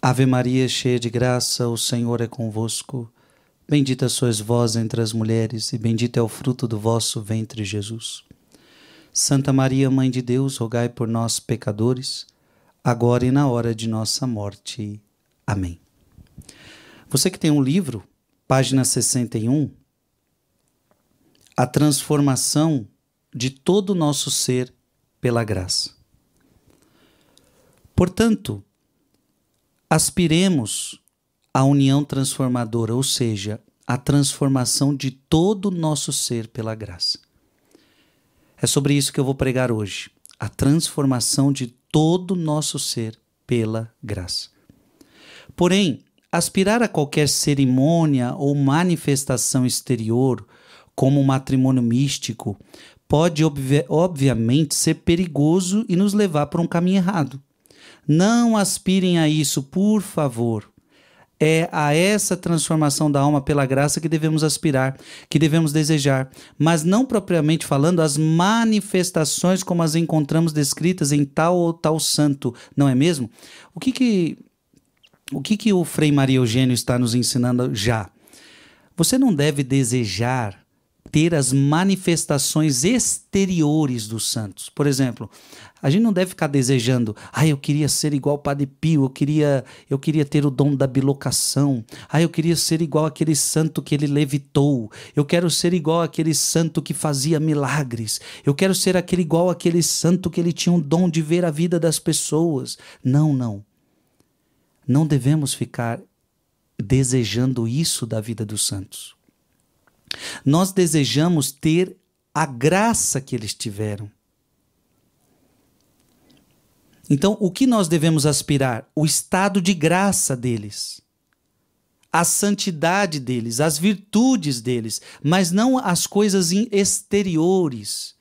Ave Maria, cheia de graça, o Senhor é convosco. Bendita sois vós entre as mulheres, e bendito é o fruto do vosso ventre, Jesus. Santa Maria, Mãe de Deus, rogai por nós, pecadores, agora e na hora de nossa morte. Amém. Você que tem um livro, página 61, a transformação de todo o nosso ser pela graça. Portanto, aspiremos à união transformadora, ou seja, a transformação de todo o nosso ser pela graça. É sobre isso que eu vou pregar hoje, a transformação de todo o nosso ser pela graça. Porém, aspirar a qualquer cerimônia ou manifestação exterior, como um matrimônio místico, pode obviamente ser perigoso e nos levar para um caminho errado. Não aspirem a isso, por favor. É a essa transformação da alma pela graça que devemos aspirar, que devemos desejar, mas não propriamente falando as manifestações como as encontramos descritas em tal ou tal santo, não é mesmo? O que o Frei Maria Eugênio está nos ensinando já? Você não deve desejar ter as manifestações exteriores dos santos. Por exemplo, a gente não deve ficar desejando, eu queria ser igual ao Padre Pio, eu queria ter o dom da bilocação, eu queria ser igual aquele santo que ele levitou, eu quero ser igual aquele santo que fazia milagres, eu quero ser igual aquele santo que ele tinha um dom de ver a vida das pessoas. Não. Não devemos ficar desejando isso da vida dos santos. Nós desejamos ter a graça que eles tiveram. Então, o que nós devemos aspirar? O estado de graça deles, a santidade deles, as virtudes deles, mas não as coisas exteriores.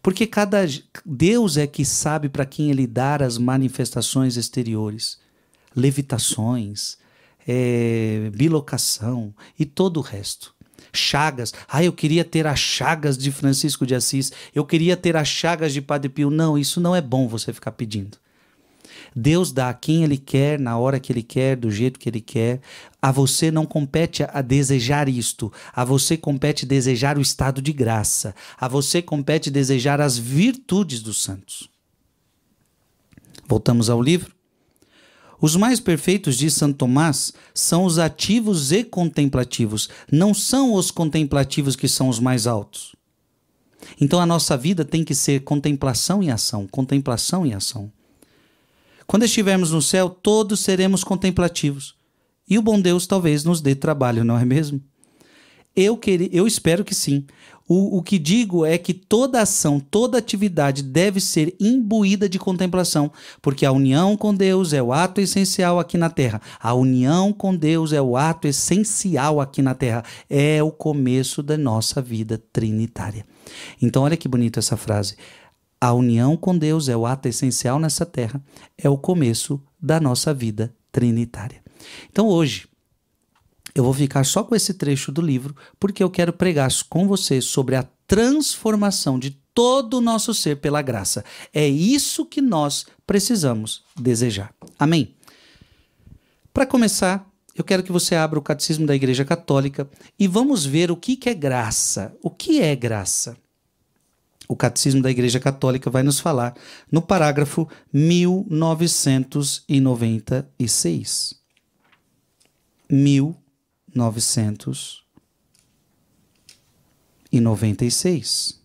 Porque cada Deus é que sabe para quem ele dar as manifestações exteriores, levitações, bilocação e todo o resto. Chagas, eu queria ter as chagas de Francisco de Assis, eu queria ter as chagas de Padre Pio. Não, isso não é bom você ficar pedindo. Deus dá a quem ele quer, na hora que ele quer, do jeito que ele quer. A você não compete a desejar isto, a você compete desejar o estado de graça, a você compete desejar as virtudes dos santos. Voltamos ao livro. Os mais perfeitos, diz Santo Tomás, são os ativos e contemplativos. Não são os contemplativos que são os mais altos. Então a nossa vida tem que ser contemplação e ação, contemplação e ação. Quando estivermos no céu, todos seremos contemplativos. E o bom Deus talvez nos dê trabalho, não é mesmo? Eu espero que sim. O que digo é que toda ação, toda atividade deve ser imbuída de contemplação, porque a união com Deus é o ato essencial aqui na Terra. A união com Deus é o ato essencial aqui na Terra. É o começo da nossa vida trinitária. Então, olha que bonita essa frase. A união com Deus é o ato essencial nessa Terra. É o começo da nossa vida trinitária. Então, hoje, eu vou ficar só com esse trecho do livro, porque eu quero pregar com você sobre a transformação de todo o nosso ser pela graça. É isso que nós precisamos desejar. Amém? Para começar, eu quero que você abra o Catecismo da Igreja Católica e vamos ver o que é graça. O que é graça? O Catecismo da Igreja Católica vai nos falar no parágrafo 1996. 1996.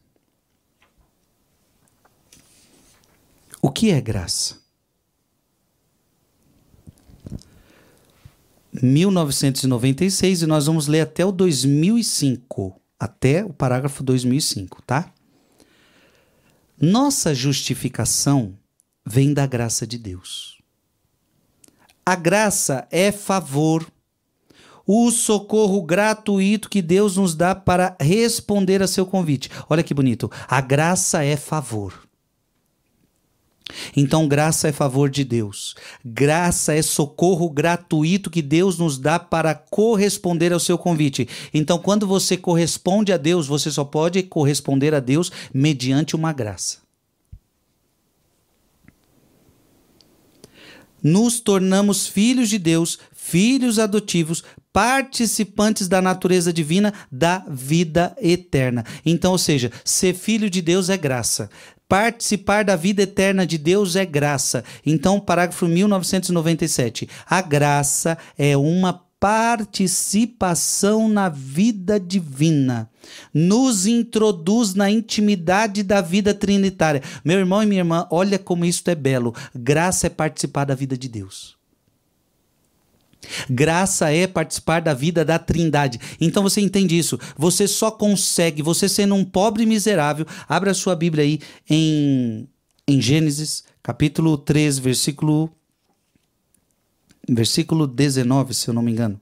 O que é graça? 1996 e nós vamos ler até o 2005, até o parágrafo 2005, tá? Nossa justificação vem da graça de Deus. A graça é favor, o socorro gratuito que Deus nos dá para responder a seu convite. Olha que bonito. A graça é favor. Então, graça é favor de Deus. Graça é socorro gratuito que Deus nos dá para corresponder ao seu convite. Então, quando você corresponde a Deus, você só pode corresponder a Deus mediante uma graça. nos tornamos filhos de Deus, filhos adotivos, participantes da natureza divina, da vida eterna. Então, ou seja, ser filho de Deus é graça. Participar da vida eterna de Deus é graça. Então, parágrafo 1997. A graça é uma participação na vida divina. Nos introduz na intimidade da vida trinitária. Meu irmão e minha irmã, olha como isso é belo. Graça é participar da vida de Deus. Graça é participar da vida da Trindade. Então você entende isso. Você só consegue, você sendo um pobre miserável, abra a sua Bíblia aí em Gênesis, capítulo 3, versículo 19, se eu não me engano.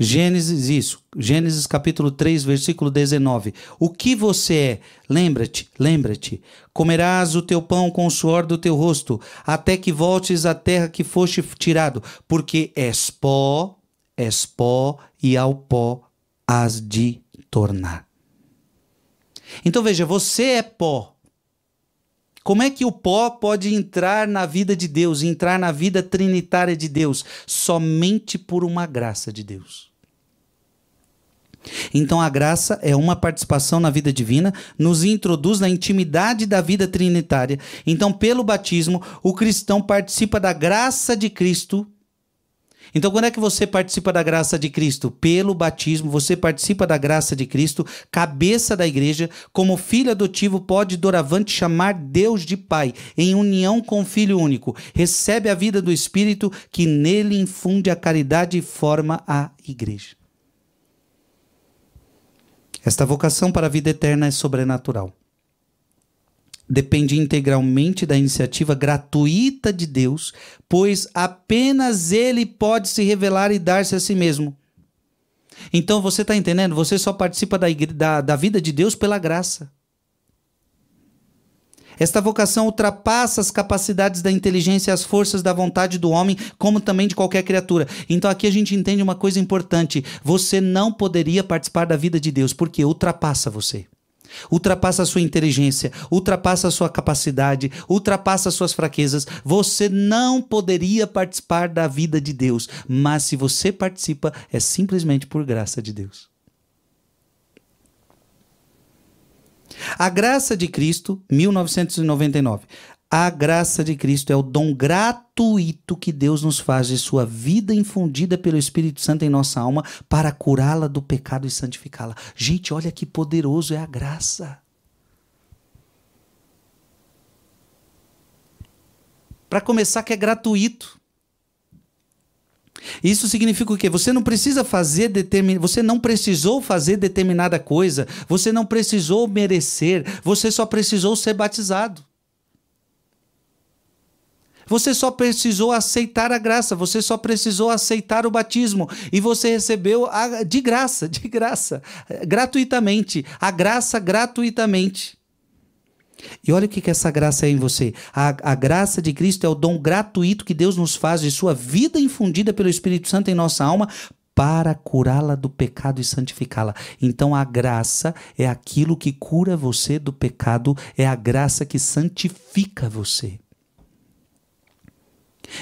Gênesis capítulo 3, versículo 19. O que você é? Lembra-te. Comerás o teu pão com o suor do teu rosto, até que voltes à terra que foste tirado, porque és pó, e ao pó has de tornar. Então veja, você é pó. Como é que o pó pode entrar na vida de Deus, entrar na vida trinitária de Deus? Somente por uma graça de Deus. Então a graça é uma participação na vida divina, nos introduz na intimidade da vida trinitária. Então pelo batismo, o cristão participa da graça de Cristo. Então quando é que você participa da graça de Cristo? Pelo batismo, você participa da graça de Cristo, cabeça da igreja, como filho adotivo pode doravante chamar Deus de Pai, em união com o Filho único. Recebe a vida do Espírito que nele infunde a caridade e forma a igreja. Esta vocação para a vida eterna é sobrenatural. Depende integralmente da iniciativa gratuita de Deus, pois apenas Ele pode se revelar e dar-se a si mesmo. Então você está entendendo? Você só participa da vida de Deus pela graça. Esta vocação ultrapassa as capacidades da inteligência e as forças da vontade do homem, como também de qualquer criatura. Então aqui a gente entende uma coisa importante. Você não poderia participar da vida de Deus, porque ultrapassa você. Ultrapassa a sua inteligência, ultrapassa a sua capacidade, ultrapassa as suas fraquezas. Você não poderia participar da vida de Deus, mas se você participa, é simplesmente por graça de Deus. A graça de Cristo, 1999. A graça de Cristo é o dom gratuito que Deus nos faz de sua vida infundida pelo Espírito Santo em nossa alma para curá-la do pecado e santificá-la. Gente, olha que poderoso é a graça. Para começar, que é gratuito. Isso significa o quê? Você não precisa você não precisou fazer determinada coisa, você não precisou merecer, você só precisou ser batizado. Você só precisou aceitar a graça, você só precisou aceitar o batismo e você recebeu de graça, gratuitamente, a graça gratuitamente. E olha o que essa graça é em você. A graça de Cristo é o dom gratuito que Deus nos faz de sua vida infundida pelo Espírito Santo em nossa alma para curá-la do pecado e santificá-la. Então a graça é aquilo que cura você do pecado, é a graça que santifica você.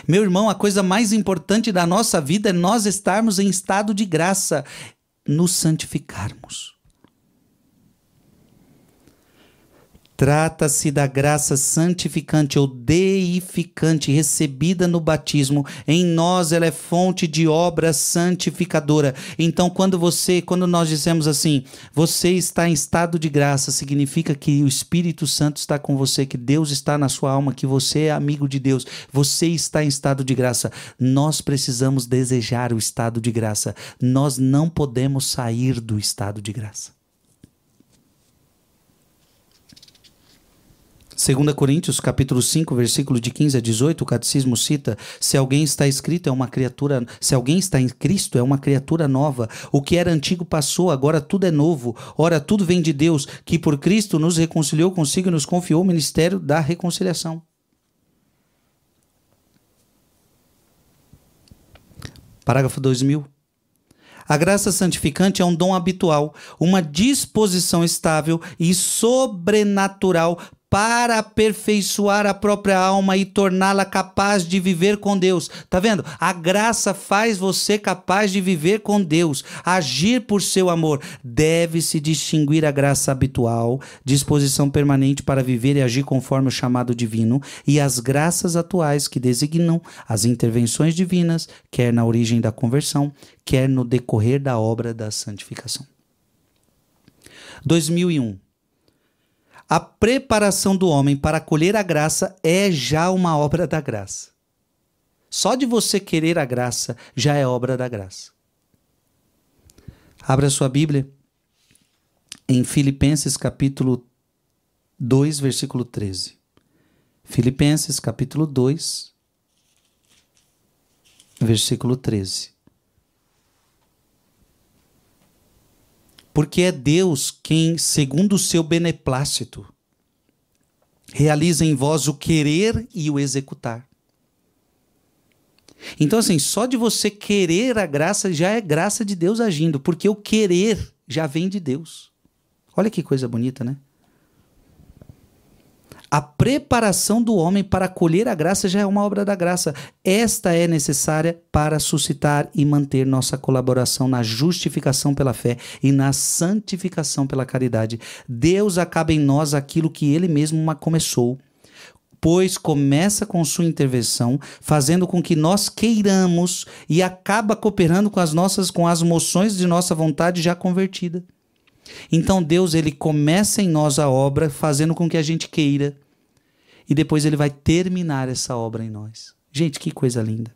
Meu irmão, a coisa mais importante da nossa vida é nós estarmos em estado de graça, nos santificarmos. Trata-se da graça santificante ou deificante recebida no batismo. Em nós ela é fonte de obra santificadora. Então quando nós dizemos assim, você está em estado de graça, significa que o Espírito Santo está com você, que Deus está na sua alma, que você é amigo de Deus. Você está em estado de graça. Nós precisamos desejar o estado de graça. Nós não podemos sair do estado de graça. 2 Coríntios, capítulo 5, versículo de 15 a 18, o catecismo cita: se alguém está se alguém está em Cristo, é uma criatura nova. O que era antigo passou, agora tudo é novo. Ora, tudo vem de Deus, que por Cristo nos reconciliou consigo e nos confiou o ministério da reconciliação. Parágrafo 2000. A graça santificante é um dom habitual, uma disposição estável e sobrenatural para aperfeiçoar a própria alma e torná-la capaz de viver com Deus. Tá vendo? A graça faz você capaz de viver com Deus, agir por seu amor. Deve-se distinguir a graça habitual, disposição permanente para viver e agir conforme o chamado divino, e as graças atuais que designam as intervenções divinas, quer na origem da conversão, quer no decorrer da obra da santificação. 2001. A preparação do homem para acolher a graça é já uma obra da graça. Só de você querer a graça já é obra da graça. Abra sua Bíblia em Filipenses capítulo 2, versículo 13. Filipenses capítulo 2, versículo 13. Porque é Deus quem, segundo o seu beneplácito, realiza em vós o querer e o executar. Então, assim, só de você querer a graça já é graça de Deus agindo, porque o querer já vem de Deus. Olha que coisa bonita, né? A preparação do homem para acolher a graça já é uma obra da graça. Esta é necessária para suscitar e manter nossa colaboração na justificação pela fé e na santificação pela caridade. Deus acaba em nós aquilo que Ele mesmo começou, pois começa com sua intervenção, fazendo com que nós queiramos e acaba cooperando com as moções de nossa vontade já convertida. Então Deus, ele começa em nós a obra, fazendo com que a gente queira, e depois ele vai terminar essa obra em nós. Gente, que coisa linda.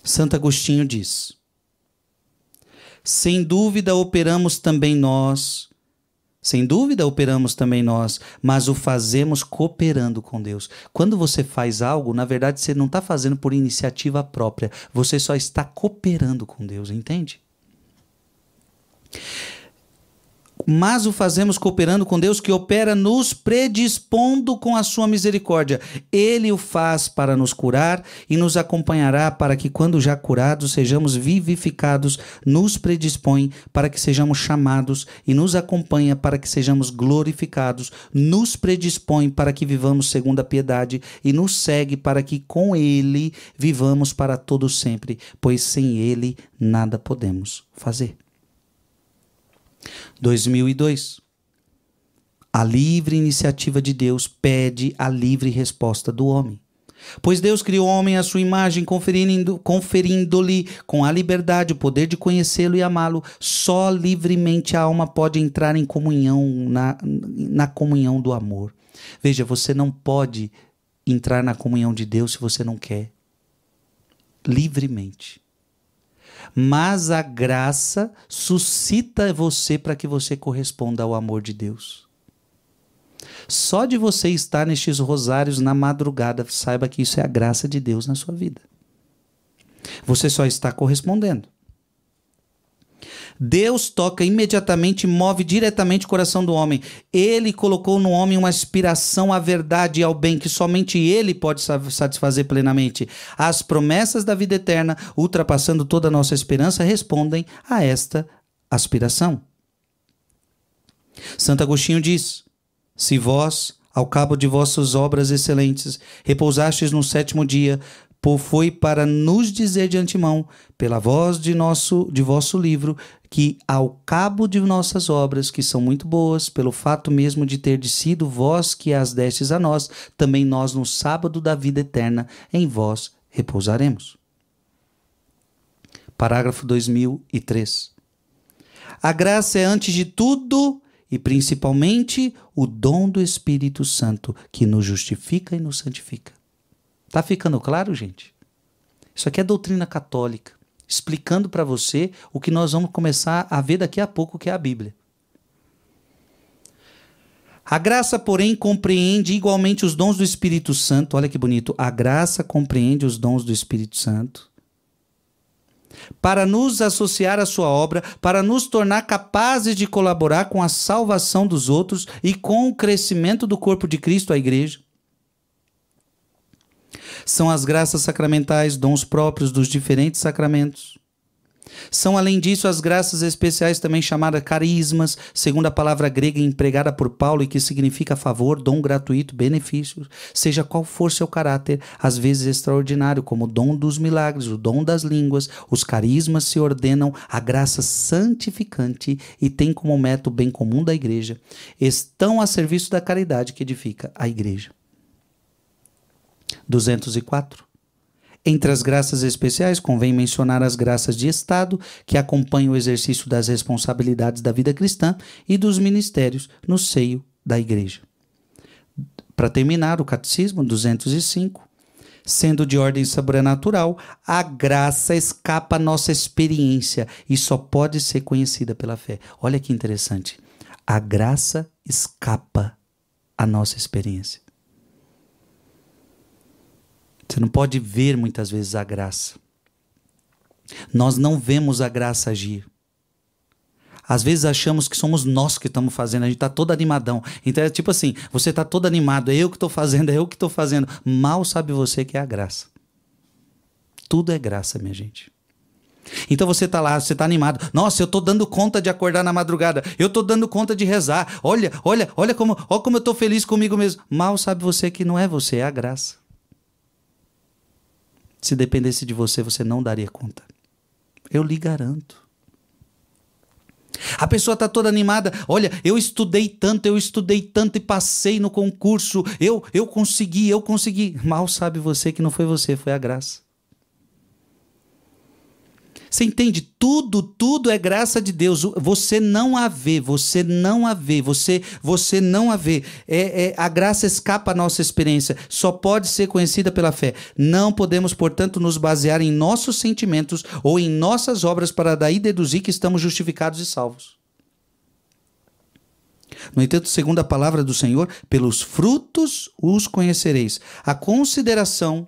Santo Agostinho diz: sem dúvida operamos também nós, mas o fazemos cooperando com Deus. Quando você faz algo, na verdade você não está fazendo por iniciativa própria, você só está cooperando com Deus, entende? Mas o fazemos cooperando com Deus, que opera nos predispondo com a sua misericórdia. Ele o faz para nos curar e nos acompanhará para que, quando já curados, sejamos vivificados, nos predispõe para que sejamos chamados e nos acompanha para que sejamos glorificados, nos predispõe para que vivamos segundo a piedade e nos segue para que com ele vivamos para todo sempre, pois sem ele nada podemos fazer. 2002. A livre iniciativa de Deus pede a livre resposta do homem. Pois Deus criou o homem à sua imagem, conferindo-lhe com a liberdade o poder de conhecê-lo e amá-lo. Só livremente a alma pode entrar em comunhão, na comunhão do amor. Veja, você não pode entrar na comunhão de Deus se você não quer. Livremente. Mas a graça suscita você para que você corresponda ao amor de Deus. Só de você estar nestes rosários na madrugada, saiba que isso é a graça de Deus na sua vida. Você só está correspondendo. Deus toca imediatamente e move diretamente o coração do homem. Ele colocou no homem uma aspiração à verdade e ao bem que somente ele pode satisfazer plenamente. As promessas da vida eterna, ultrapassando toda a nossa esperança, respondem a esta aspiração. Santo Agostinho diz: se vós, ao cabo de vossas obras excelentes, repousastes no sétimo dia, foi para nos dizer de antemão, pela voz de vosso livro, que ao cabo de nossas obras, que são muito boas, pelo fato mesmo de ter sido vós que as destes a nós, também nós no sábado da vida eterna em vós repousaremos. Parágrafo 2003. A graça é antes de tudo e principalmente o dom do Espírito Santo, que nos justifica e nos santifica. Tá ficando claro, gente? Isso aqui é doutrina católica, explicando para você o que nós vamos começar a ver daqui a pouco, que é a Bíblia. A graça, porém, compreende igualmente os dons do Espírito Santo. Olha que bonito. A graça compreende os dons do Espírito Santo para nos associar à sua obra, para nos tornar capazes de colaborar com a salvação dos outros e com o crescimento do corpo de Cristo, a igreja. São as graças sacramentais, dons próprios dos diferentes sacramentos. São, além disso, as graças especiais, também chamadas carismas, segundo a palavra grega empregada por Paulo e que significa favor, dom gratuito, benefício, seja qual for seu caráter, às vezes extraordinário, como o dom dos milagres, o dom das línguas. Os carismas se ordenam à graça santificante e têm como meta o bem comum da igreja. Estão a serviço da caridade que edifica a igreja. 204. Entre as graças especiais, convém mencionar as graças de Estado, que acompanham o exercício das responsabilidades da vida cristã e dos ministérios no seio da igreja. Para terminar, o Catecismo 205. Sendo de ordem sobrenatural, a graça escapa à nossa experiência e só pode ser conhecida pela fé. Olha que interessante. A graça escapa à nossa experiência. Você não pode ver muitas vezes a graça. Nós não vemos a graça agir. Às vezes achamos que somos nós que estamos fazendo, a gente está todo animadão. Então é tipo assim, você está todo animado, é eu que estou fazendo, é eu que estou fazendo. Mal sabe você que é a graça. Tudo é graça, minha gente. Então você está lá, você está animado. Nossa, eu estou dando conta de acordar na madrugada. Eu estou dando conta de rezar. Olha como eu estou feliz comigo mesmo. Mal sabe você que não é você, é a graça. Se dependesse de você, você não daria conta. Eu lhe garanto. A pessoa está toda animada. Olha, eu estudei tanto e passei no concurso. Eu consegui. Mal sabe você que não foi você, foi a graça. Você entende? Tudo é graça de Deus. Você não a vê. A graça escapa à nossa experiência. Só pode ser conhecida pela fé. Não podemos, portanto, nos basear em nossos sentimentos ou em nossas obras para daí deduzir que estamos justificados e salvos. No entanto, segundo a palavra do Senhor, pelos frutos os conhecereis. A consideração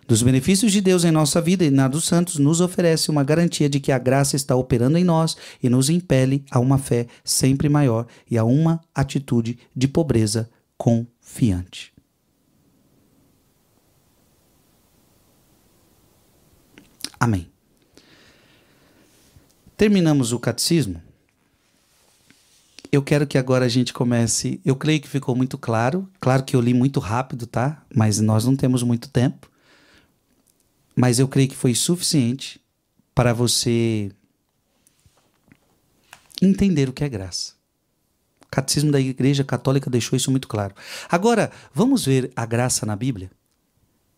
dos benefícios de Deus em nossa vida e na dos santos nos oferece uma garantia de que a graça está operando em nós e nos impele a uma fé sempre maior e a uma atitude de pobreza confiante. Amém. Terminamos o catecismo. Eu quero que agora a gente comece. Eu creio que ficou muito claro. Claro que eu li muito rápido, tá? Mas nós não temos muito tempo. Mas eu creio que foi suficiente para você entender o que é graça. O Catecismo da Igreja Católica deixou isso muito claro. Agora, vamos ver a graça na Bíblia?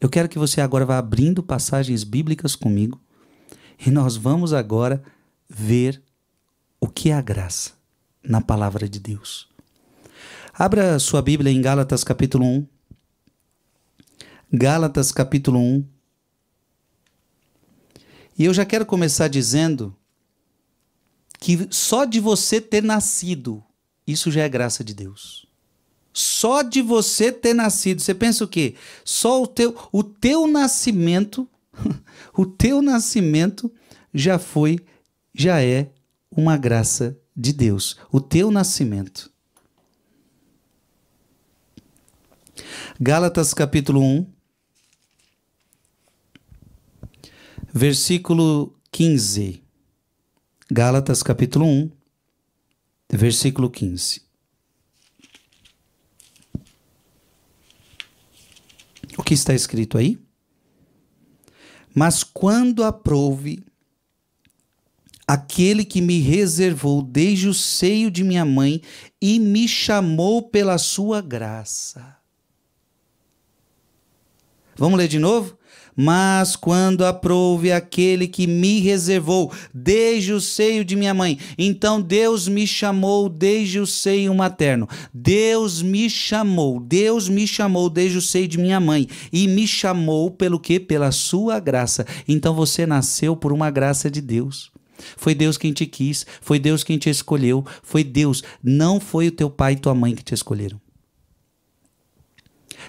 Eu quero que você agora vá abrindo passagens bíblicas comigo e nós vamos agora ver o que é a graça na palavra de Deus. Abra sua Bíblia em Gálatas capítulo 1. Gálatas capítulo 1. E eu já quero começar dizendo que só de você ter nascido, isso já é graça de Deus. Só de você ter nascido, você pensa o quê? Só o teu nascimento, o teu nascimento já é uma graça de Deus. O teu nascimento. Gálatas capítulo 1. Versículo 15. Gálatas capítulo 1, versículo 15. O que está escrito aí? Mas quando aprouve aquele que me reservou desde o seio de minha mãe e me chamou pela sua graça. Vamos ler de novo? Mas quando aprouve aquele que me reservou desde o seio de minha mãe. Então Deus me chamou desde o seio materno. Deus me chamou desde o seio de minha mãe. E me chamou pelo quê? Pela sua graça. Então você nasceu por uma graça de Deus. Foi Deus quem te quis, foi Deus quem te escolheu, foi Deus. Não foi o teu pai e tua mãe que te escolheram.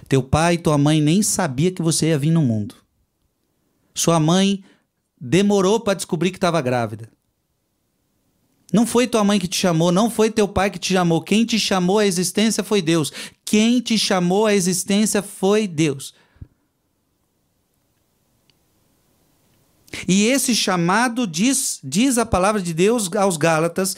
Teu pai e tua mãe nem sabia que você ia vir no mundo. Sua mãe demorou para descobrir que estava grávida. Não foi tua mãe que te chamou, não foi teu pai que te chamou. Quem te chamou à existência foi Deus. Quem te chamou à existência foi Deus. E esse chamado, diz a palavra de Deus aos Gálatas,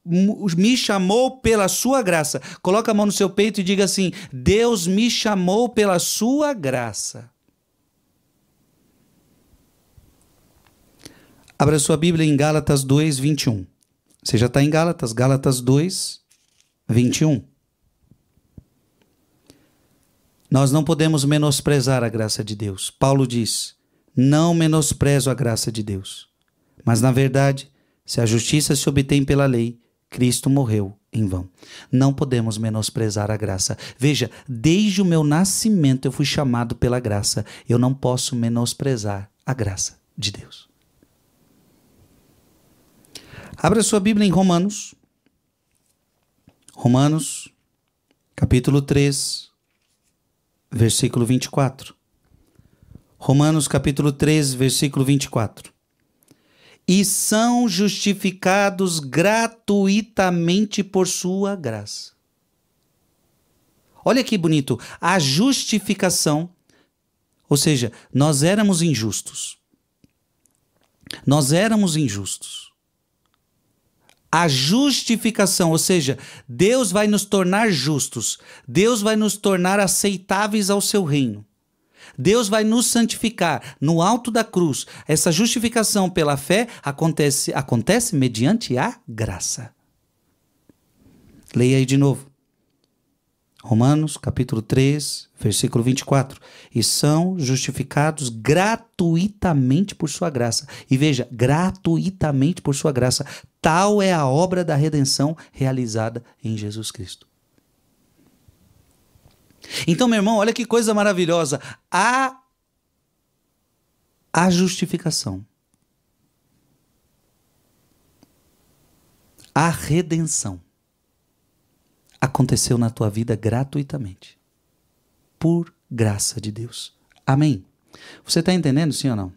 me chamou pela sua graça. Coloca a mão no seu peito e diga assim: Deus me chamou pela sua graça. Abra sua Bíblia em Gálatas 2, 21. Você já está em Gálatas, Gálatas 2, 21. Nós não podemos menosprezar a graça de Deus. Paulo diz: não menosprezo a graça de Deus. Mas, na verdade, se a justiça se obtém pela lei, Cristo morreu em vão. Não podemos menosprezar a graça. Veja, desde o meu nascimento eu fui chamado pela graça. Eu não posso menosprezar a graça de Deus. Abra sua Bíblia em Romanos. Romanos, capítulo 3, versículo 24. Romanos, capítulo 3, versículo 24. E são justificados gratuitamente por sua graça. Olha que bonito. A justificação, ou seja, nós éramos injustos. Nós éramos injustos. A justificação, ou seja, Deus vai nos tornar justos. Deus vai nos tornar aceitáveis ao seu reino. Deus vai nos santificar no alto da cruz. Essa justificação pela fé acontece mediante a graça. Leia aí de novo. Romanos, capítulo 3, versículo 24. E são justificados gratuitamente por sua graça. E veja, gratuitamente por sua graça. Tal é a obra da redenção realizada em Jesus Cristo. Então, meu irmão, olha que coisa maravilhosa. A justificação. A redenção aconteceu na tua vida gratuitamente. Por graça de Deus. Amém? Você está entendendo, sim ou não?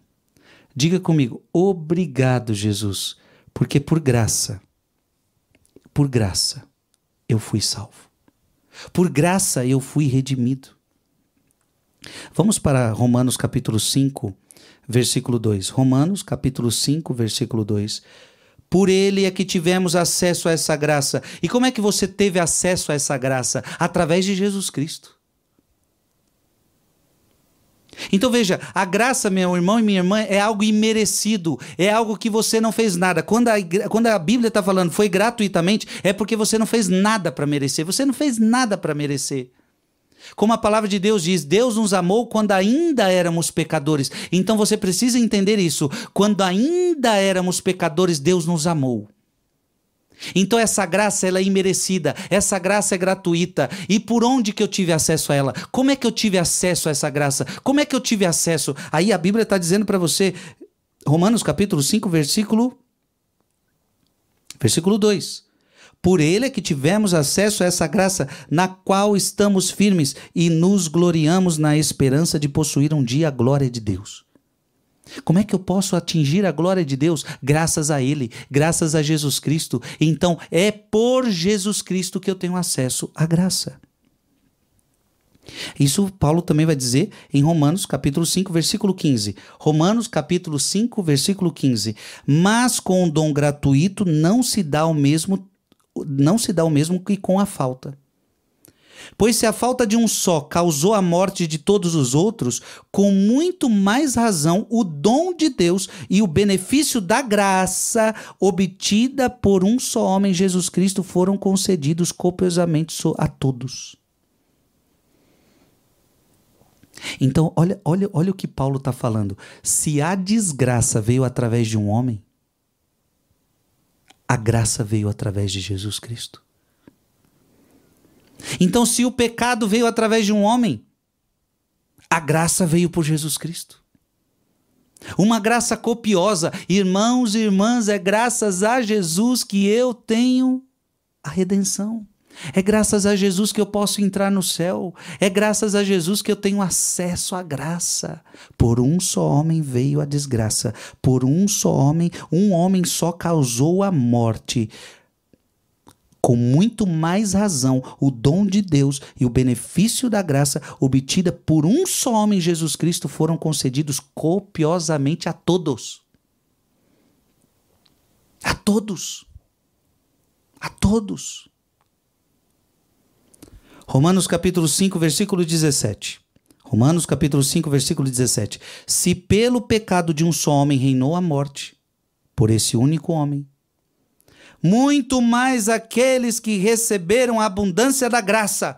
Diga comigo: obrigado, Jesus, porque por graça, eu fui salvo. Por graça eu fui redimido. Vamos para Romanos capítulo 5, versículo 2. Romanos capítulo 5, versículo 2. Por ele é que tivemos acesso a essa graça. E como é que você teve acesso a essa graça? Através de Jesus Cristo. Então veja, a graça, meu irmão e minha irmã, é algo imerecido, é algo que você não fez nada. Quando a Bíblia está falando foi gratuitamente, é porque você não fez nada para merecer, você não fez nada para merecer. Como a palavra de Deus diz, Deus nos amou quando ainda éramos pecadores. Então você precisa entender isso, quando ainda éramos pecadores, Deus nos amou. Então essa graça ela é imerecida, essa graça é gratuita. E por onde que eu tive acesso a ela? Como é que eu tive acesso a essa graça? Como é que eu tive acesso? Aí a Bíblia está dizendo para você, Romanos capítulo 5, versículo 2. Por ele é que tivemos acesso a essa graça, na qual estamos firmes e nos gloriamos na esperança de possuir um dia a glória de Deus. Como é que eu posso atingir a glória de Deus? Graças a Ele, graças a Jesus Cristo. Então, é por Jesus Cristo que eu tenho acesso à graça. Isso Paulo também vai dizer em Romanos capítulo 5, versículo 15. Romanos capítulo 5, versículo 15. Mas com o dom gratuito não se dá o mesmo que com a falta. Pois se a falta de um só causou a morte de todos os outros, com muito mais razão o dom de Deus e o benefício da graça obtida por um só homem, Jesus Cristo, foram concedidos copiosamente a todos. Então, olha o que Paulo está falando. Se a desgraça veio através de um homem, a graça veio através de Jesus Cristo. Então, se o pecado veio através de um homem, a graça veio por Jesus Cristo. Uma graça copiosa. Irmãos e irmãs, é graças a Jesus que eu tenho a redenção. É graças a Jesus que eu posso entrar no céu. É graças a Jesus que eu tenho acesso à graça. Por um só homem veio a desgraça. Por um só homem, um homem só causou a morte. Com muito mais razão, o dom de Deus e o benefício da graça obtida por um só homem, Jesus Cristo, foram concedidos copiosamente a todos. A todos. A todos. Romanos capítulo 5, versículo 17. Romanos capítulo 5, versículo 17. Se pelo pecado de um só homem reinou a morte, por esse único homem, muito mais aqueles que receberam a abundância da graça.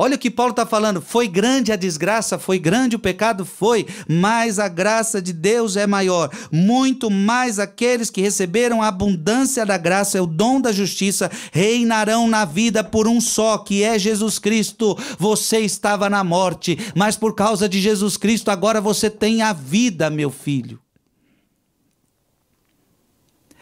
Olha o que Paulo está falando. Foi grande a desgraça, foi grande o pecado, foi, mas a graça de Deus é maior. Muito mais aqueles que receberam a abundância da graça, é o dom da justiça, reinarão na vida por um só, que é Jesus Cristo. Você estava na morte, mas por causa de Jesus Cristo agora você tem a vida, meu filho.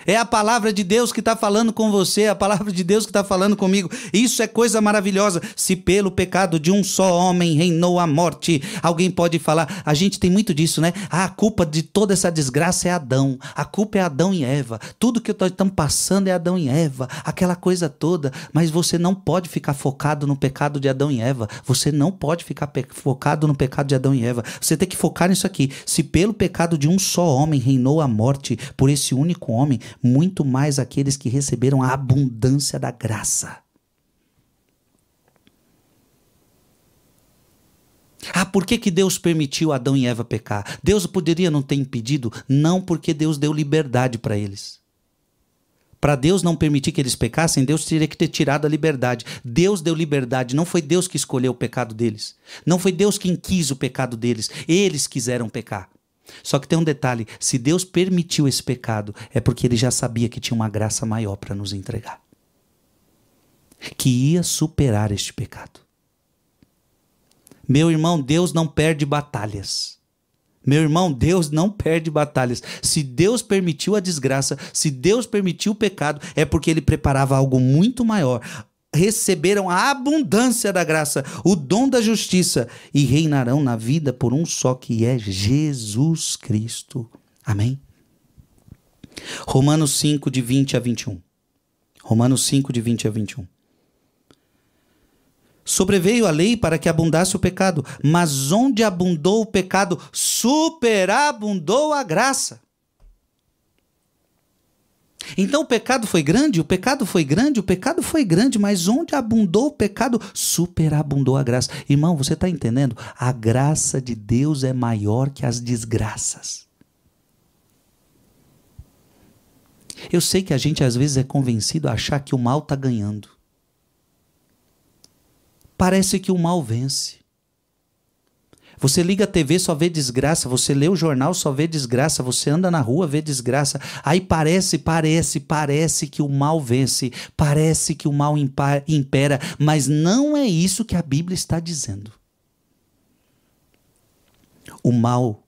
É a palavra de Deus que está falando com você, é a palavra de Deus que está falando comigo. Isso é coisa maravilhosa. Se pelo pecado de um só homem reinou a morte. Alguém pode falar, a gente tem muito disso, né? A culpa de toda essa desgraça é Adão. A culpa é Adão e Eva. Tudo que estamos passando é Adão e Eva. Aquela coisa toda. Mas você não pode ficar focado no pecado de Adão e Eva. Você não pode ficar focado no pecado de Adão e Eva. Você tem que focar nisso aqui. Se pelo pecado de um só homem reinou a morte, por esse único homem, muito mais aqueles que receberam a abundância da graça. Por que Deus permitiu Adão e Eva pecar? Deus poderia não ter impedido? Não, porque Deus deu liberdade para eles. Para Deus não permitir que eles pecassem, Deus teria que ter tirado a liberdade. Deus deu liberdade, não foi Deus que escolheu o pecado deles. Não foi Deus quem quis o pecado deles. Eles quiseram pecar. Só que tem um detalhe, se Deus permitiu esse pecado, é porque Ele já sabia que tinha uma graça maior para nos entregar. Que ia superar este pecado. Meu irmão, Deus não perde batalhas. Meu irmão, Deus não perde batalhas. Se Deus permitiu a desgraça, se Deus permitiu o pecado, é porque Ele preparava algo muito maior. Receberam a abundância da graça, o dom da justiça e reinarão na vida por um só, que é Jesus Cristo. Amém? Romanos 5, de 20 a 21. Romanos 5, de 20 a 21. Sobreveio a lei para que abundasse o pecado, mas onde abundou o pecado, superabundou a graça. Então o pecado foi grande, mas onde abundou o pecado, superabundou a graça. Irmão, você está entendendo? A graça de Deus é maior que as desgraças. Eu sei que a gente às vezes é convencido a achar que o mal está ganhando. Parece que o mal vence. Você liga a TV, só vê desgraça. Você lê o jornal, só vê desgraça. Você anda na rua, vê desgraça. Aí parece que o mal vence. Parece que o mal impera. Mas não é isso que a Bíblia está dizendo. O mal,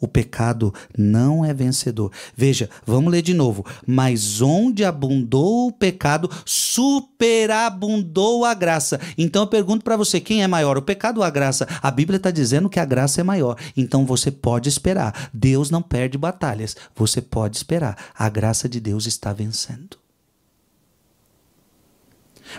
o pecado não é vencedor. Veja, vamos ler de novo. Mas onde abundou o pecado, superabundou a graça. Então eu pergunto para você, quem é maior, o pecado ou a graça? A Bíblia está dizendo que a graça é maior. Então você pode esperar. Deus não perde batalhas. Você pode esperar. A graça de Deus está vencendo.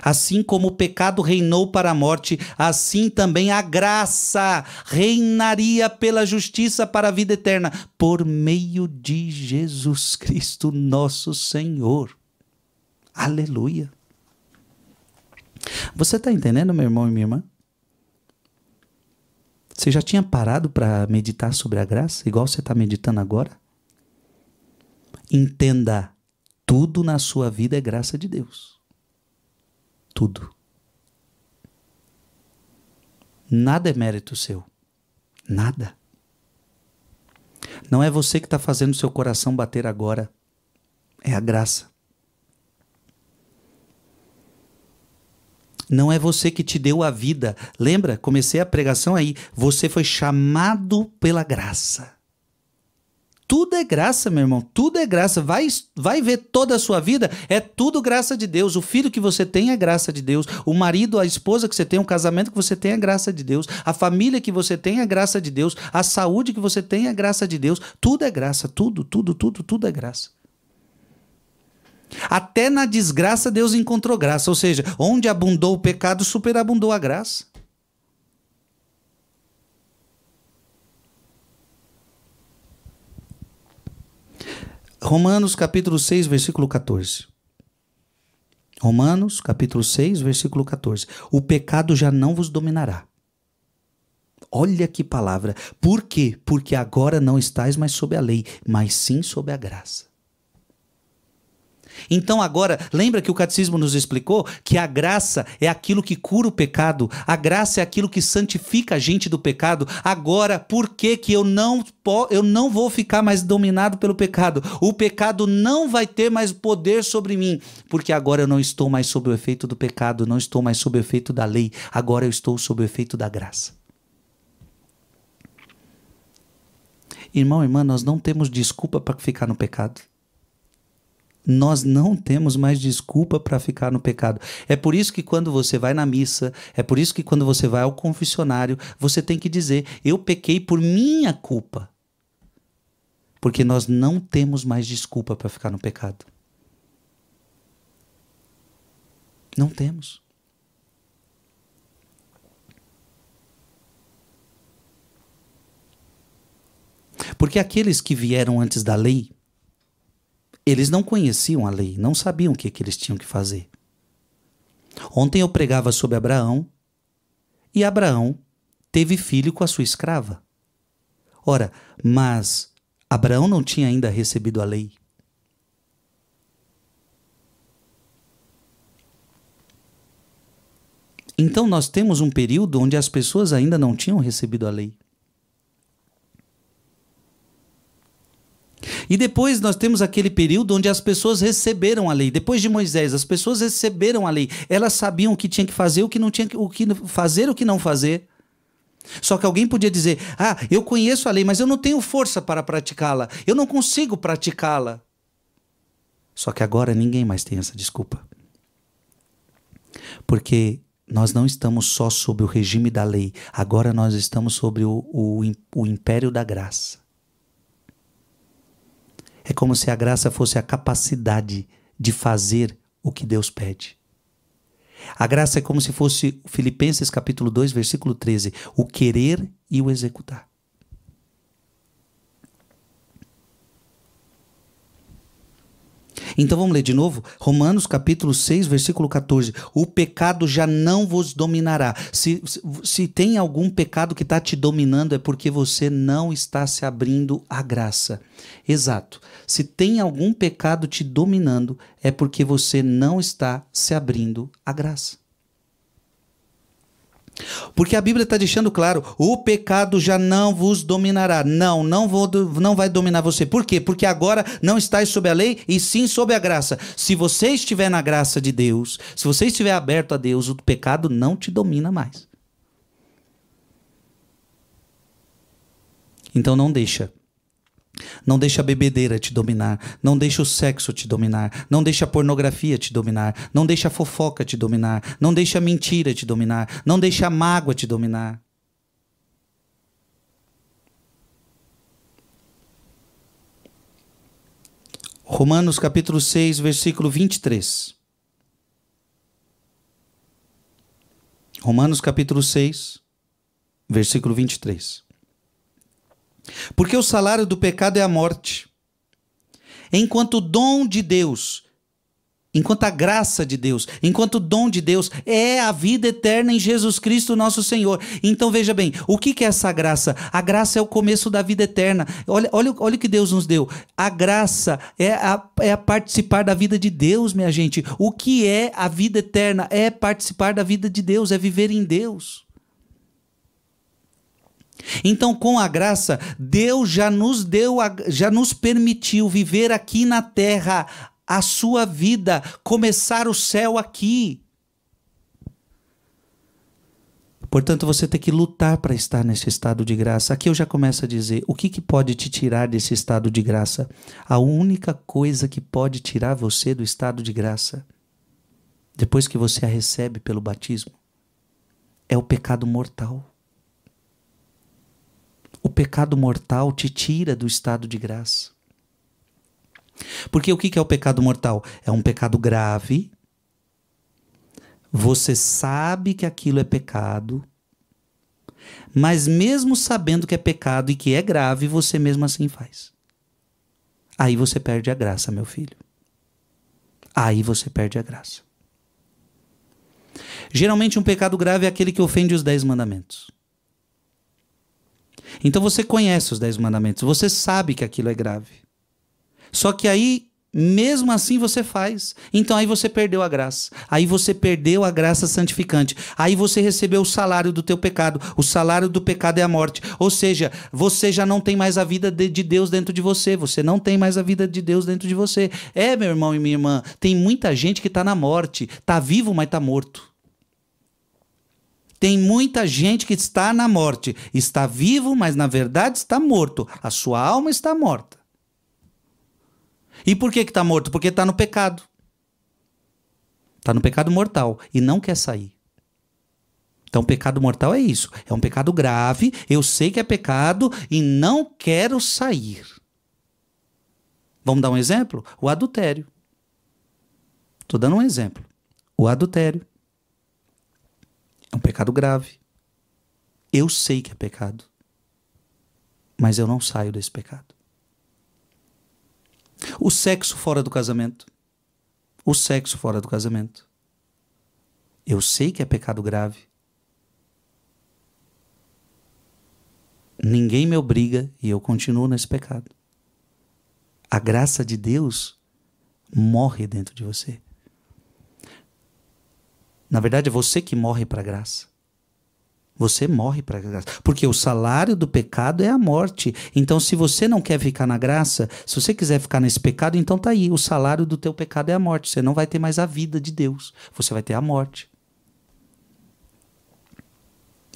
Assim como o pecado reinou para a morte, assim também a graça reinaria pela justiça para a vida eterna, por meio de Jesus Cristo, nosso Senhor. Aleluia. Você está entendendo, meu irmão e minha irmã? Você já tinha parado para meditar sobre a graça, igual você está meditando agora? Entenda, tudo na sua vida é graça de Deus. Tudo. Nada é mérito seu. Nada. Não é você que está fazendo seu coração bater agora. É a graça. Não é você que te deu a vida. Lembra? Comecei a pregação aí. Você foi chamado pela graça. Tudo é graça, meu irmão. Tudo é graça. Vai ver toda a sua vida. É tudo graça de Deus. O filho que você tem é graça de Deus. O marido, a esposa que você tem, o casamento que você tem é graça de Deus. A família que você tem é graça de Deus. A saúde que você tem é graça de Deus. Tudo é graça. Tudo é graça. Até na desgraça Deus encontrou graça. Ou seja, onde abundou o pecado, superabundou a graça. Romanos capítulo 6, versículo 14. Romanos capítulo 6, versículo 14. O pecado já não vos dominará. Olha que palavra. Por quê? Porque agora não estáis mais sob a lei, mas sim sob a graça. Então agora, lembra que o catecismo nos explicou que a graça é aquilo que cura o pecado, a graça é aquilo que santifica a gente do pecado. Agora, por que que eu não vou ficar mais dominado pelo pecado? O pecado não vai ter mais poder sobre mim, porque agora eu não estou mais sob o efeito do pecado, não estou mais sob o efeito da lei, agora eu estou sob o efeito da graça. Irmão, irmã, nós não temos desculpa para ficar no pecado. Nós não temos mais desculpa para ficar no pecado. É por isso que quando você vai na missa, é por isso que quando você vai ao confessionário, você tem que dizer: eu pequei por minha culpa. Porque nós não temos mais desculpa para ficar no pecado. Não temos. Porque aqueles que vieram antes da lei, eles não conheciam a lei, não sabiam o que eles tinham que fazer. Ontem eu pregava sobre Abraão, e Abraão teve filho com a sua escrava. Ora, mas Abraão não tinha ainda recebido a lei. Então nós temos um período onde as pessoas ainda não tinham recebido a lei. E depois nós temos aquele período onde as pessoas receberam a lei. Depois de Moisés, as pessoas receberam a lei. Elas sabiam o que tinha que fazer, o que não tinha o que fazer, o que não fazer. Só que alguém podia dizer: ah, eu conheço a lei, mas eu não tenho força para praticá-la. Eu não consigo praticá-la. Só que agora ninguém mais tem essa desculpa. Porque nós não estamos só sob o regime da lei. Agora nós estamos sobre o império da graça. É como se a graça fosse a capacidade de fazer o que Deus pede. A graça é como se fosse Filipenses capítulo 2, versículo 13. O querer e o executar. Então vamos ler de novo? Romanos capítulo 6, versículo 14. O pecado já não vos dominará. Se tem algum pecado que está te dominando, é porque você não está se abrindo à graça. Exato. Se tem algum pecado te dominando, é porque você não está se abrindo à graça. Porque a Bíblia está deixando claro: o pecado já não vos dominará. Não vai dominar você. Por quê? Porque agora não estáis sob a lei, e sim sob a graça. Se você estiver na graça de Deus, se você estiver aberto a Deus, o pecado não te domina mais. Então não deixa. Não deixa a bebedeira te dominar, não deixa o sexo te dominar, não deixa a pornografia te dominar, não deixa a fofoca te dominar, não deixa a mentira te dominar, não deixa a mágoa te dominar. Romanos capítulo 6, versículo 23. Romanos capítulo 6, versículo 23. Porque o salário do pecado é a morte, enquanto o dom de Deus, enquanto a graça de Deus, enquanto o dom de Deus é a vida eterna em Jesus Cristo nosso Senhor. Então veja bem, o que é essa graça? A graça é o começo da vida eterna. Olha o que Deus nos deu. A graça é a participar da vida de Deus, minha gente. O que é a vida eterna? É participar da vida de Deus, é viver em Deus. Então, com a graça, Deus já nos permitiu viver aqui na terra a sua vida, começar o céu aqui. Portanto, você tem que lutar para estar nesse estado de graça. Aqui eu já começo a dizer: o que pode te tirar desse estado de graça? A única coisa que pode tirar você do estado de graça, depois que você a recebe pelo batismo, é o pecado mortal. O pecado mortal te tira do estado de graça. Porque o que é o pecado mortal? É um pecado grave. Você sabe que aquilo é pecado, mas mesmo sabendo que é pecado e que é grave, você mesmo assim faz. Aí você perde a graça, meu filho. Aí você perde a graça. Geralmente um pecado grave é aquele que ofende os 10 mandamentos. Então você conhece os 10 mandamentos, você sabe que aquilo é grave. Só que aí, mesmo assim, você faz. Então aí você perdeu a graça. Aí você perdeu a graça santificante. Aí você recebeu o salário do teu pecado. O salário do pecado é a morte. Ou seja, você já não tem mais a vida de Deus dentro de você. Você não tem mais a vida de Deus dentro de você. É, meu irmão e minha irmã, tem muita gente que está na morte. Está vivo, mas está morto. Tem muita gente que está na morte. Está vivo, mas na verdade está morto. A sua alma está morta. E por que está morto? Porque está no pecado. Está no pecado mortal e não quer sair. Então, pecado mortal é isso. É um pecado grave, eu sei que é pecado e não quero sair. Vamos dar um exemplo? O adultério. Estou dando um exemplo. O adultério. É um pecado grave. Eu sei que é pecado. Mas eu não saio desse pecado. O sexo fora do casamento. O sexo fora do casamento. Eu sei que é pecado grave. Ninguém me obriga e eu continuo nesse pecado. A graça de Deus morre dentro de você. Na verdade, é você que morre para a graça. Você morre para a graça. Porque o salário do pecado é a morte. Então, se você não quer ficar na graça, se você quiser ficar nesse pecado, então tá aí. O salário do teu pecado é a morte. Você não vai ter mais a vida de Deus. Você vai ter a morte.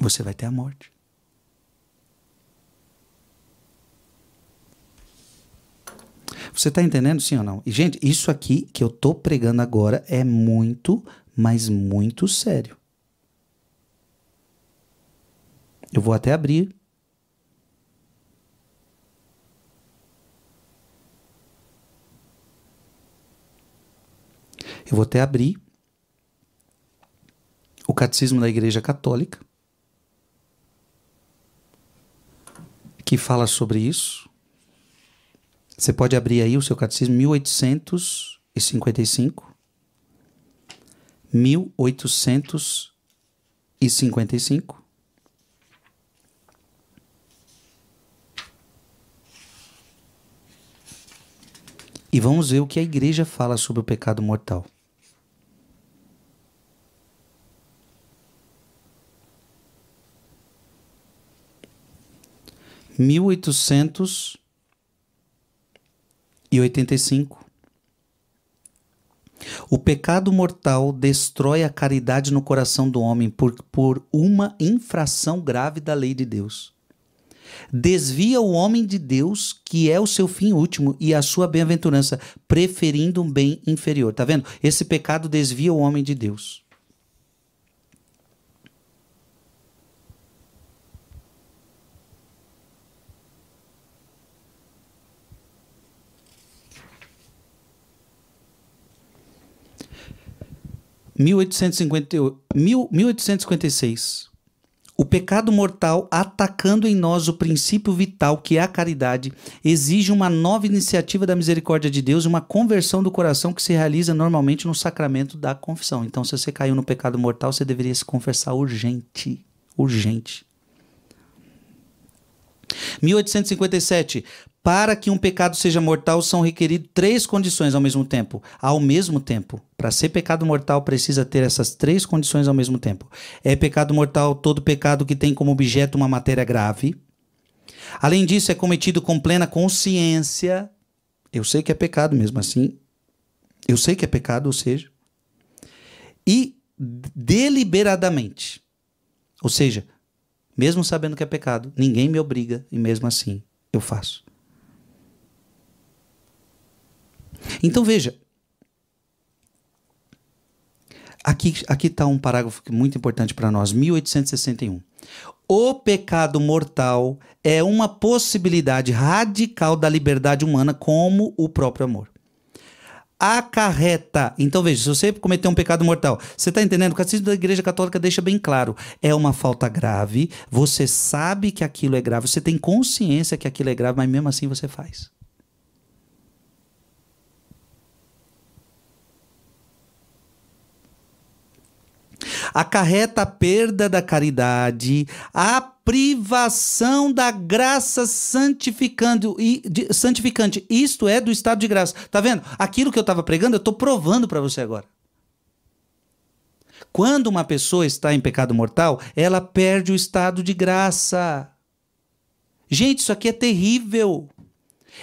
Você vai ter a morte. Você está entendendo, sim ou não? E, gente, isso aqui que eu tô pregando agora é muito, mas muito sério. Eu vou até abrir. Eu vou até abrir o Catecismo da Igreja Católica, que fala sobre isso. Você pode abrir aí o seu Catecismo, 1855. 1855. E vamos ver o que a igreja fala sobre o pecado mortal. Em 1885. O pecado mortal destrói a caridade no coração do homem por uma infração grave da lei de Deus. Desvia o homem de Deus, que é o seu fim último, e a sua bem-aventurança, preferindo um bem inferior. Tá vendo? Esse pecado desvia o homem de Deus. Em 1856. O pecado mortal, atacando em nós o princípio vital que é a caridade, exige uma nova iniciativa da misericórdia de Deus e uma conversão do coração que se realiza normalmente no sacramento da confissão. Então, se você caiu no pecado mortal, você deveria se confessar urgente. Urgente. 1857. Para que um pecado seja mortal, são requeridas 3 condições ao mesmo tempo. Ao mesmo tempo. Para ser pecado mortal, precisa ter essas 3 condições ao mesmo tempo. É pecado mortal todo pecado que tem como objeto uma matéria grave. Além disso, é cometido com plena consciência. Eu sei que é pecado mesmo assim. Eu sei que é pecado, ou seja. E deliberadamente. Ou seja, mesmo sabendo que é pecado, ninguém me obriga e mesmo assim eu faço. Então veja, aqui está um parágrafo muito importante para nós, 1861. O pecado mortal é uma possibilidade radical da liberdade humana como o próprio amor. acarreta. Então veja, se você cometer um pecado mortal, você está entendendo? O Catecismo da Igreja Católica deixa bem claro, é uma falta grave, você sabe que aquilo é grave, você tem consciência que aquilo é grave, mas mesmo assim você faz. Acarreta a perda da caridade, a privação da graça santificante. Isto é do estado de graça. Tá vendo? Aquilo que eu estava pregando, eu estou provando para você agora. Quando uma pessoa está em pecado mortal, ela perde o estado de graça. Gente, isso aqui é terrível.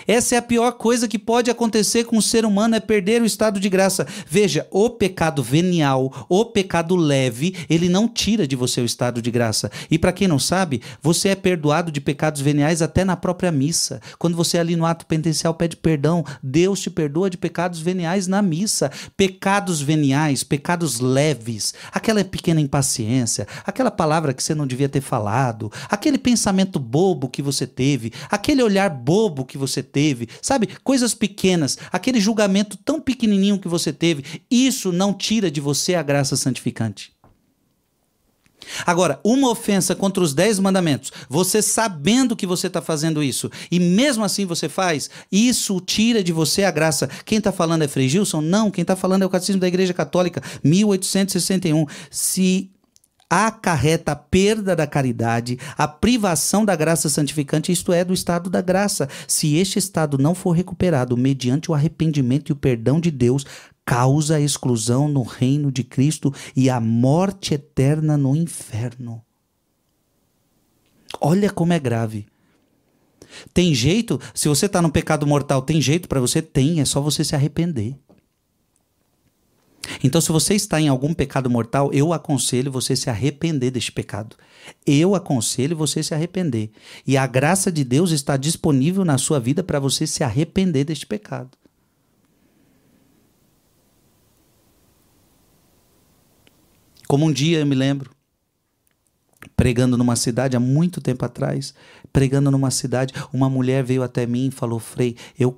Essa é a pior coisa que pode acontecer com o ser humano, é perder o estado de graça. Veja, o pecado venial, o pecado leve, ele não tira de você o estado de graça. E para quem não sabe, você é perdoado de pecados veniais até na própria missa. Quando você ali no ato penitencial pede perdão, Deus te perdoa de pecados veniais na missa. Pecados veniais, pecados leves, aquela pequena impaciência, aquela palavra que você não devia ter falado, aquele pensamento bobo que você teve, aquele olhar bobo que você teve, sabe? Coisas pequenas, aquele julgamento tão pequenininho que você teve, isso não tira de você a graça santificante. Agora, uma ofensa contra os 10 mandamentos, você sabendo que você está fazendo isso, e mesmo assim você faz, isso tira de você a graça. Quem está falando é Frei Gilson? Não, quem está falando é o Catecismo da Igreja Católica, 1861. Se acarreta a perda da caridade, a privação da graça santificante, isto é, do estado da graça. Se este estado não for recuperado mediante o arrependimento e o perdão de Deus, causa a exclusão no reino de Cristo e a morte eterna no inferno. Olha como é grave. Tem jeito? Se você está no pecado mortal, tem jeito para você? Tem, é só você se arrepender. Então, se você está em algum pecado mortal, eu aconselho você se arrepender deste pecado. Eu aconselho você se arrepender. E a graça de Deus está disponível na sua vida para você se arrepender deste pecado. Como um dia eu me lembro, pregando numa cidade, há muito tempo atrás, pregando numa cidade, uma mulher veio até mim e falou: Frei, eu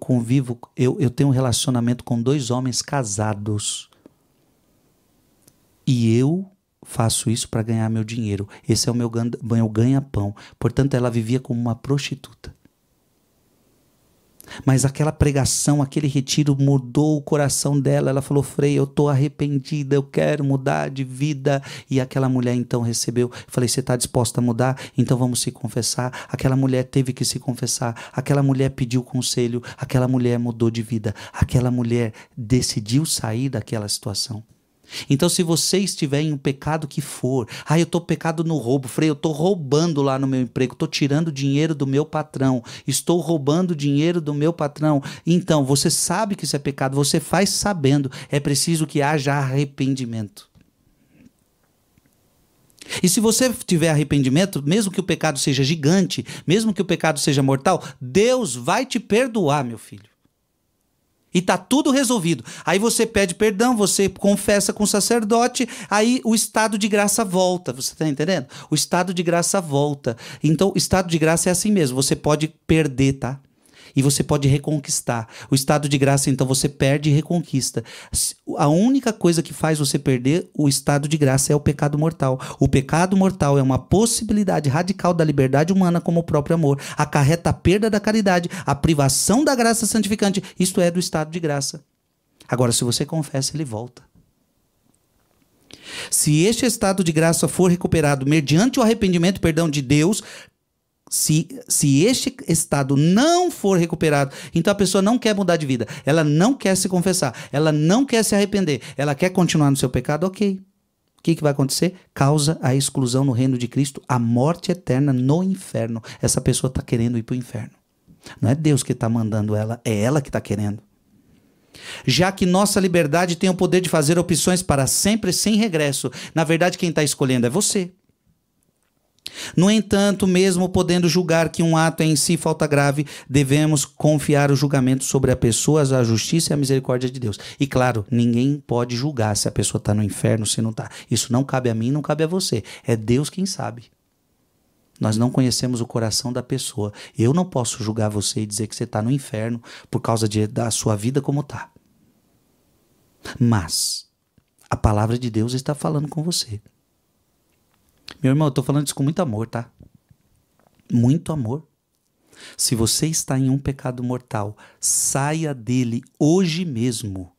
tenho um relacionamento com 2 homens casados. E eu faço isso para ganhar meu dinheiro. Esse é o meu ganha-pão. Portanto, ela vivia como uma prostituta. Mas aquela pregação, aquele retiro mudou o coração dela. Ela falou: Frei, eu estou arrependida, eu quero mudar de vida. E aquela mulher então recebeu. Falei: você está disposta a mudar? Então vamos se confessar. Aquela mulher teve que se confessar. Aquela mulher pediu conselho. Aquela mulher mudou de vida. Aquela mulher decidiu sair daquela situação. Então, se você estiver em um pecado que for, eu estou pecado no roubo, Frei, eu estou roubando lá no meu emprego, estou tirando dinheiro do meu patrão, estou roubando dinheiro do meu patrão. Então, você sabe que isso é pecado, você faz sabendo, é preciso que haja arrependimento. E se você tiver arrependimento, mesmo que o pecado seja gigante, mesmo que o pecado seja mortal, Deus vai te perdoar, meu filho. E tá tudo resolvido. Aí você pede perdão, você confessa com o sacerdote, aí o estado de graça volta. Você tá entendendo? O estado de graça volta. Então, o estado de graça é assim mesmo. Você pode perder, tá? E você pode reconquistar. O estado de graça, então, você perde e reconquista. A única coisa que faz você perder o estado de graça é o pecado mortal. O pecado mortal é uma possibilidade radical da liberdade humana como o próprio amor. Acarreta a perda da caridade, a privação da graça santificante. Isto é, do estado de graça. Agora, se você confessa, ele volta. Se este estado de graça for recuperado mediante o arrependimento e perdão de Deus, se este estado não for recuperado, então a pessoa não quer mudar de vida, ela não quer se confessar, ela não quer se arrepender, ela quer continuar no seu pecado, ok. O que vai acontecer? Causa a exclusão no reino de Cristo, a morte eterna no inferno. Essa pessoa está querendo ir para o inferno. Não é Deus que está mandando ela, é ela que está querendo. Já que nossa liberdade tem o poder de fazer opções para sempre sem regresso, na verdade quem está escolhendo é você. No entanto, mesmo podendo julgar que um ato é em si falta grave, devemos confiar o julgamento sobre a pessoa, a justiça e a misericórdia de Deus. E claro, ninguém pode julgar se a pessoa está no inferno, se não está. Isso não cabe a mim, não cabe a você. É Deus quem sabe. Nós não conhecemos o coração da pessoa. Eu não posso julgar você e dizer que você está no inferno por causa da sua vida como está. Mas a palavra de Deus está falando com você. Meu irmão, eu estou falando isso com muito amor, tá? Muito amor. Se você está em um pecado mortal, saia dele hoje mesmo.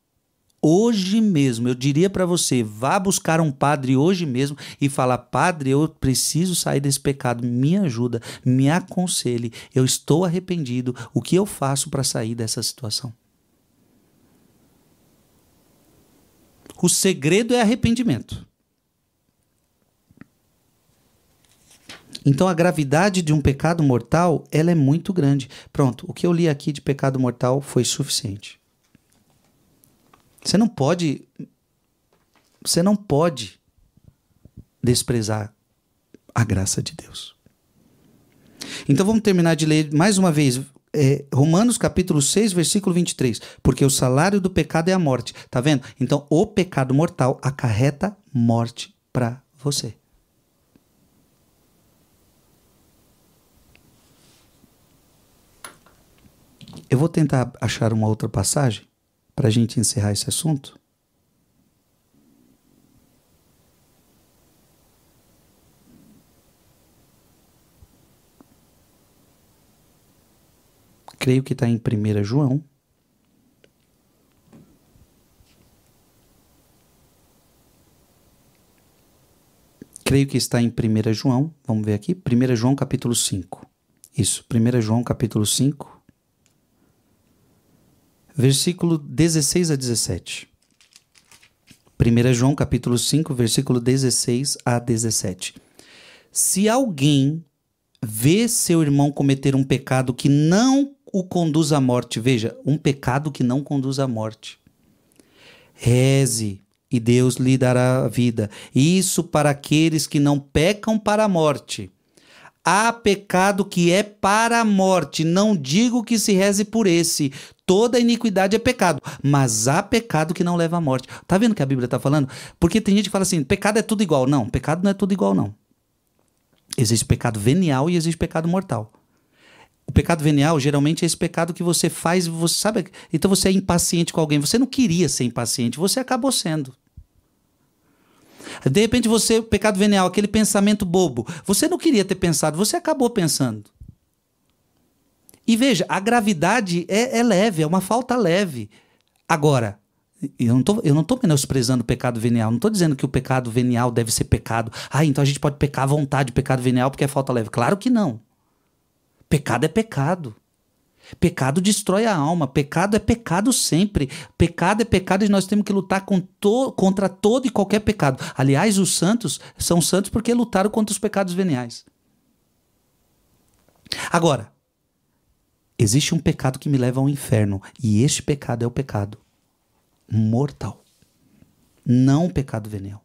Hoje mesmo, eu diria para você, vá buscar um padre hoje mesmo e falar: padre, eu preciso sair desse pecado, me ajuda, me aconselhe, eu estou arrependido, o que eu faço para sair dessa situação? O segredo é arrependimento. Então a gravidade de um pecado mortal, ela é muito grande. Pronto, o que eu li aqui de pecado mortal foi suficiente. Você não pode desprezar a graça de Deus. Então vamos terminar de ler mais uma vez Romanos capítulo 6, versículo 23. Porque o salário do pecado é a morte. Tá vendo? Então o pecado mortal acarreta morte para você. Eu vou tentar achar uma outra passagem para a gente encerrar esse assunto. Creio que está em 1 João. Creio que está em 1 João. Vamos ver aqui. 1 João capítulo 5. Isso, 1 João capítulo 5. Versículo 16 a 17. 1 João capítulo 5, versículo 16 a 17. Se alguém vê seu irmão cometer um pecado que não o conduz à morte, veja, um pecado que não conduz à morte, reze e Deus lhe dará a vida. Isso para aqueles que não pecam para a morte. Há pecado que é para a morte, não digo que se reze por esse. Toda iniquidade é pecado, mas há pecado que não leva à morte. Tá vendo o que a Bíblia está falando? Porque tem gente que fala assim, pecado é tudo igual. Não, pecado não é tudo igual, não. Existe pecado venial e existe pecado mortal. O pecado venial, geralmente, é esse pecado que você faz, você sabe, então você é impaciente com alguém. Você não queria ser impaciente, você acabou sendo. De repente você, pecado venial, aquele pensamento bobo, você não queria ter pensado, você acabou pensando. E veja, a gravidade é leve, é uma falta leve. Agora, eu não tô menosprezando o pecado venial, não estou dizendo que o pecado venial deve ser pecado. Então a gente pode pecar à vontade, pecado venial, porque é falta leve. Claro que não. Pecado é pecado. Pecado destrói a alma, pecado é pecado sempre. Pecado é pecado e nós temos que lutar contra todo e qualquer pecado. Aliás, os santos são santos porque lutaram contra os pecados veniais. Agora, existe um pecado que me leva ao inferno e este pecado é o pecado mortal, não o pecado venial.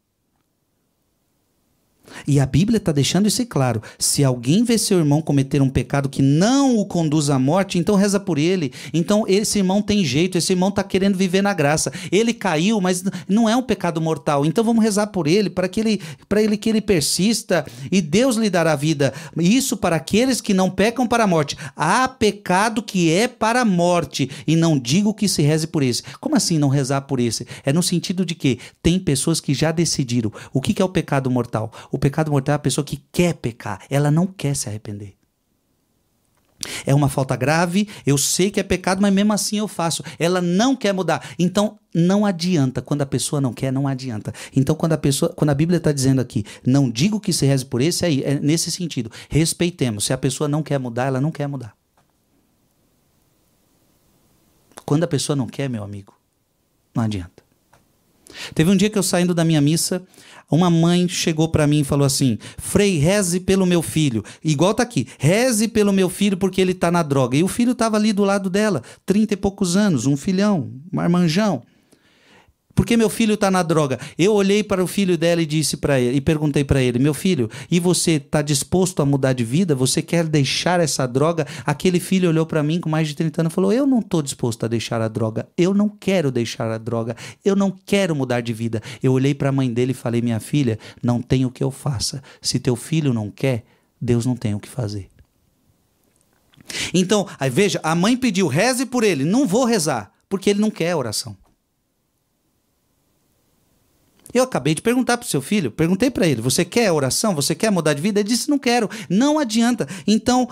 E a Bíblia está deixando isso claro. Se alguém vê seu irmão cometer um pecado que não o conduz à morte, então reza por ele. Então esse irmão tem jeito, esse irmão está querendo viver na graça. Ele caiu, mas não é um pecado mortal. Então vamos rezar por ele, para que ele persista e Deus lhe dará vida. Isso para aqueles que não pecam para a morte. Há pecado que é para a morte e não digo que se reze por esse. Como assim não rezar por esse? É no sentido de que tem pessoas que já decidiram. O que é o pecado mortal? O pecado mortal é a pessoa que quer pecar, ela não quer se arrepender. É uma falta grave, eu sei que é pecado, mas mesmo assim eu faço. Ela não quer mudar. Então não adianta. Quando a pessoa não quer, não adianta. Então quando a Bíblia está dizendo aqui, não digo que se reze por esse, é nesse sentido. Respeitemos. Se a pessoa não quer mudar, ela não quer mudar. Quando a pessoa não quer, meu amigo, não adianta. Teve um dia que eu saindo da minha missa, uma mãe chegou para mim e falou assim: Frei, reze pelo meu filho. Igual tá aqui, reze pelo meu filho porque ele tá na droga. E o filho tava ali do lado dela, 30 e poucos anos, um filhão, um marmanjão. Porque meu filho está na droga. Eu olhei para o filho dela e disse para ele, e perguntei para ele: meu filho, e você está disposto a mudar de vida? Você quer deixar essa droga? Aquele filho olhou para mim com mais de 30 anos e falou: eu não estou disposto a deixar a droga. Eu não quero deixar a droga. Eu não quero mudar de vida. Eu olhei para a mãe dele e falei: minha filha, não tem o que eu faça. Se teu filho não quer, Deus não tem o que fazer. Então, aí veja, a mãe pediu: reze por ele. Não vou rezar, porque ele não quer a oração. Eu acabei de perguntar para o seu filho, perguntei para ele, você quer oração? Você quer mudar de vida? Ele disse, não quero. Não adianta. Então,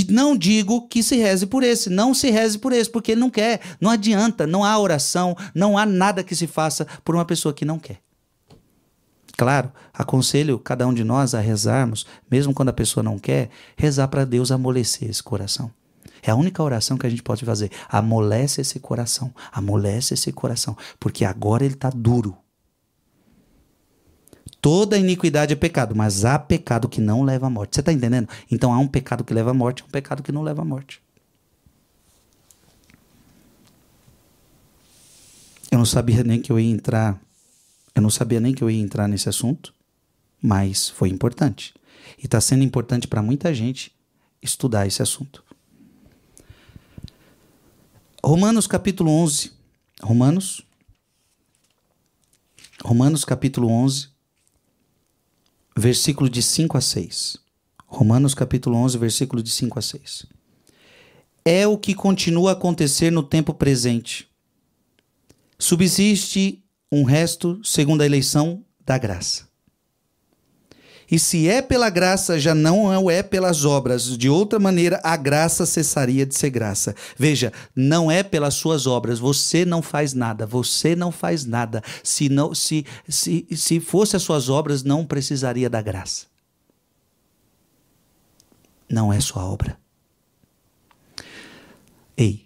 não digo que se reze por esse. Não se reze por esse, porque ele não quer. Não adianta. Não há oração, não há nada que se faça por uma pessoa que não quer. Claro, aconselho cada um de nós a rezarmos, mesmo quando a pessoa não quer, rezar para Deus amolecer esse coração. É a única oração que a gente pode fazer. Amolece esse coração. Amolece esse coração. Porque agora ele está duro. Toda iniquidade é pecado, mas há pecado que não leva à morte. Você está entendendo? Então há um pecado que leva à morte, um pecado que não leva à morte. Eu não sabia nem que eu ia entrar. Eu não sabia nem que eu ia entrar nesse assunto, mas foi importante. E está sendo importante para muita gente estudar esse assunto. Romanos capítulo 11. Romanos capítulo 11. Versículo de 5 a 6. Romanos capítulo 11, versículo de 5 a 6. É o que continua a acontecer no tempo presente. Subsiste um resto segundo a eleição da graça. E se é pela graça, já não é pelas obras. De outra maneira, a graça cessaria de ser graça. Veja, não é pelas suas obras. Você não faz nada. Você não faz nada. Se fosse as suas obras, não precisaria da graça. Não é sua obra. Ei,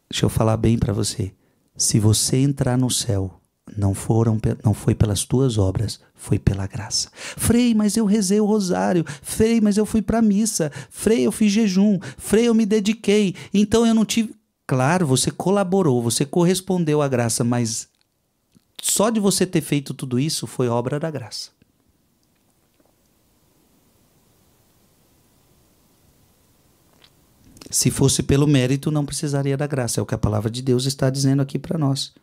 deixa eu falar bem para você. Se você entrar no céu, não foi pelas tuas obras, foi pela graça. Frei, mas eu rezei o rosário. Frei, mas eu fui para a missa. Frei, eu fiz jejum. Frei, eu me dediquei. Então eu não tive... Claro, você colaborou, você correspondeu à graça, mas só de você ter feito tudo isso foi obra da graça. Se fosse pelo mérito, não precisaria da graça. É o que a palavra de Deus está dizendo aqui para nós.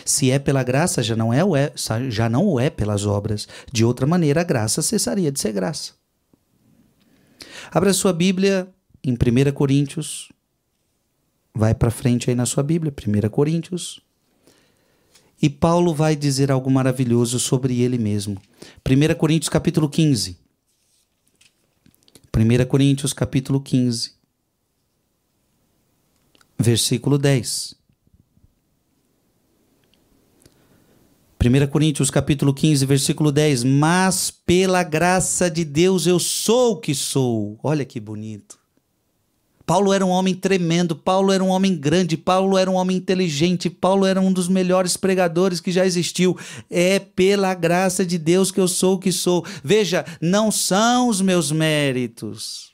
Se é pela graça, já não o é pelas obras. De outra maneira, a graça cessaria de ser graça. Abra sua Bíblia em 1 Coríntios. Vai para frente aí na sua Bíblia, 1 Coríntios. E Paulo vai dizer algo maravilhoso sobre ele mesmo. 1 Coríntios capítulo 15. 1 Coríntios capítulo 15. Versículo 10. 1 Coríntios capítulo 15, versículo 10. Mas pela graça de Deus eu sou o que sou. Olha que bonito. Paulo era um homem tremendo, Paulo era um homem grande, Paulo era um homem inteligente, Paulo era um dos melhores pregadores que já existiu. É pela graça de Deus que eu sou o que sou. Veja, não são os meus méritos.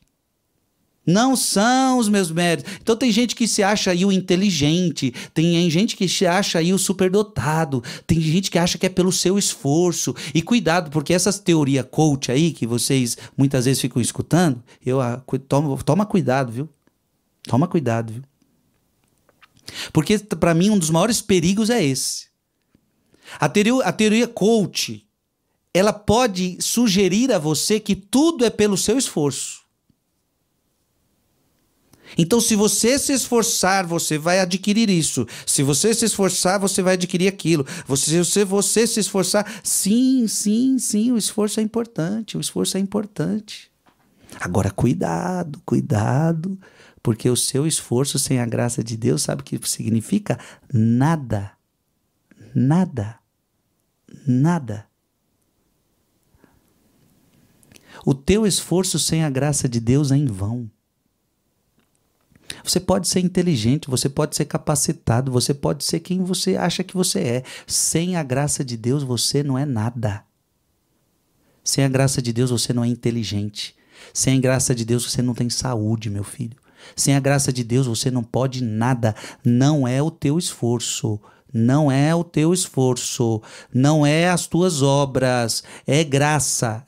Não são os meus méritos. Então tem gente que se acha aí o inteligente, tem gente que se acha aí o superdotado, tem gente que acha que é pelo seu esforço. E cuidado, porque essas teorias coach aí, que vocês muitas vezes ficam escutando, toma cuidado, viu? Toma cuidado, viu? Porque para mim um dos maiores perigos é esse. A teoria coach, ela pode sugerir a você que tudo é pelo seu esforço. Então, se você se esforçar, você vai adquirir isso. Se você se esforçar, você vai adquirir aquilo. Se você se esforçar... Sim, o esforço é importante. O esforço é importante. Agora, cuidado. Porque o seu esforço sem a graça de Deus, sabe o que significa? Nada. O teu esforço sem a graça de Deus é em vão. Você pode ser inteligente, você pode ser capacitado, você pode ser quem você acha que você é. Sem a graça de Deus, você não é nada. Sem a graça de Deus, você não é inteligente. Sem a graça de Deus, você não tem saúde, meu filho. Sem a graça de Deus, você não pode nada. Não é o teu esforço. Não é o teu esforço, não é as tuas obras, é graça.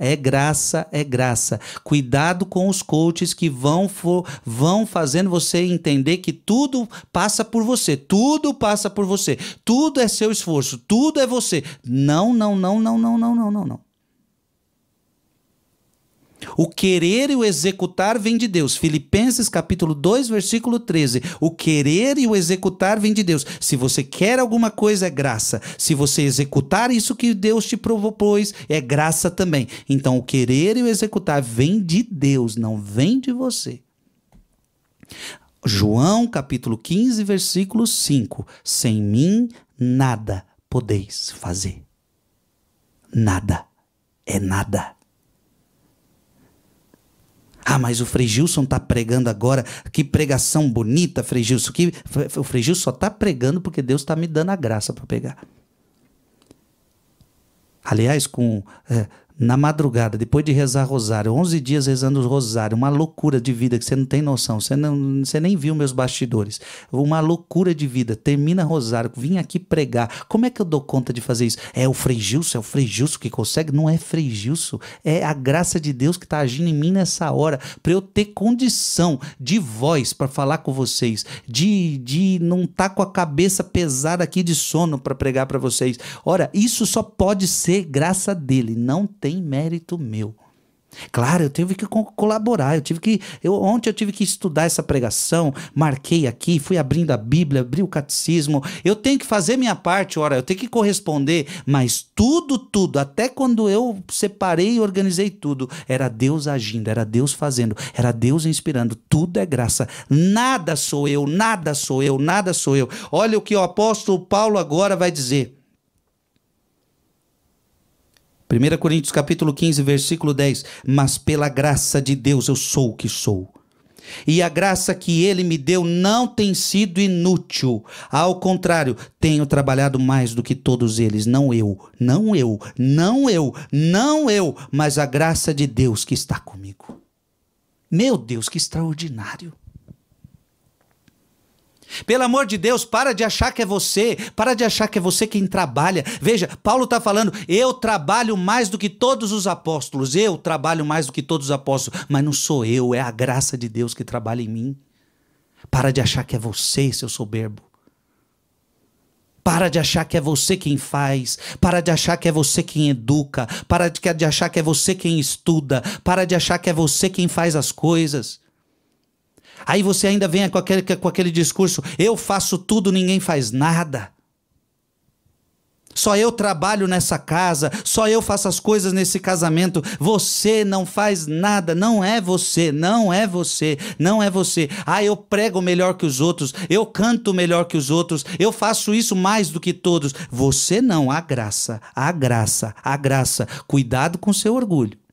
Cuidado com os coaches que vão fazendo você entender que tudo passa por você, tudo é seu esforço, tudo é você. Não. O querer e o executar vem de Deus. Filipenses capítulo 2, versículo 13. O querer e o executar vem de Deus. Se você quer alguma coisa, é graça. Se você executar isso que Deus te propôs, é graça também. Então, o querer e o executar vem de Deus, não vem de você. João capítulo 15, versículo 5. Sem mim, nada podeis fazer. Nada. É nada. Ah, mas o Frei Gilson está pregando agora. Que pregação bonita, Frei Gilson. O Frei Gilson só está pregando porque Deus está me dando a graça para pegar. Aliás, na madrugada, depois de rezar rosário, 11 dias rezando o rosário, uma loucura de vida que você não tem noção, você nem viu meus bastidores, uma loucura de vida, termina rosário, vim aqui pregar, como é que eu dou conta de fazer isso? É o Frei Gilson que consegue? Não é Frei Gilson, é a graça de Deus que está agindo em mim nessa hora, para eu ter condição de voz para falar com vocês, de não estar com a cabeça pesada aqui de sono para pregar para vocês. Ora, isso só pode ser graça dele, não tem mérito meu. Claro, eu tive que colaborar, ontem eu tive que estudar essa pregação, marquei aqui, fui abrindo a Bíblia, abri o catecismo, eu tenho que fazer minha parte, eu tenho que corresponder, mas tudo, até quando eu separei e organizei tudo, era Deus agindo, era Deus fazendo, era Deus inspirando, tudo é graça, nada sou eu. Olha o que o apóstolo Paulo agora vai dizer. 1 Coríntios capítulo 15, versículo 10. Mas pela graça de Deus eu sou o que sou. E a graça que ele me deu não tem sido inútil. Ao contrário, tenho trabalhado mais do que todos eles. Não eu, mas a graça de Deus que está comigo. Meu Deus, que extraordinário. Pelo amor de Deus, para de achar que é você quem trabalha. Veja, Paulo está falando, eu trabalho mais do que todos os apóstolos, mas não sou eu, é a graça de Deus que trabalha em mim. Para de achar que é você, seu soberbo. Para de achar que é você quem faz, para de achar que é você quem educa, para de achar que é você quem estuda, para de achar que é você quem faz as coisas. Aí você ainda vem com aquele discurso, eu faço tudo, ninguém faz nada. Só eu trabalho nessa casa, só eu faço as coisas nesse casamento. Você não faz nada, não é você. Ah, eu prego melhor que os outros, eu canto melhor que os outros, eu faço isso mais do que todos. Você não, a graça. Cuidado com seu orgulho.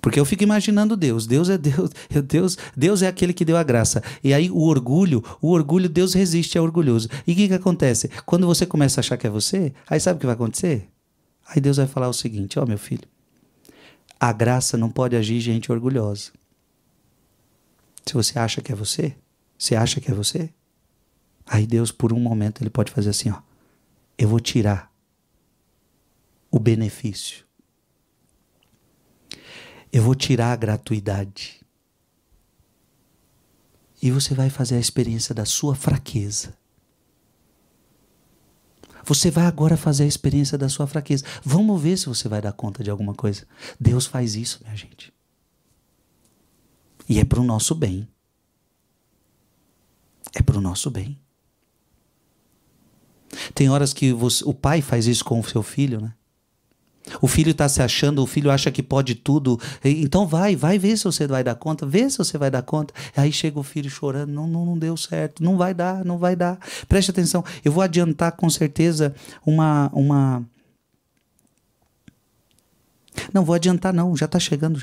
Porque eu fico imaginando Deus. Deus é aquele que deu a graça. E aí o orgulho, Deus resiste ao orgulhoso. E o que acontece? Quando você começa a achar que é você, aí sabe o que vai acontecer? Aí Deus vai falar o seguinte, meu filho, a graça não pode agir gente orgulhosa. Se você acha que é você, aí Deus por um momento ele pode fazer assim, eu vou tirar o benefício. Eu vou tirar a gratuidade. E você vai fazer a experiência da sua fraqueza. Você vai agora fazer a experiência da sua fraqueza. Vamos ver se você vai dar conta de alguma coisa. Deus faz isso, minha gente. E é para o nosso bem. Tem horas que o pai faz isso com o seu filho, né? O filho está se achando, o filho acha que pode tudo. Então vai ver se você vai dar conta. Aí chega o filho chorando, não deu certo, não vai dar. Preste atenção, eu vou adiantar com certeza Não vou adiantar não, já está chegando.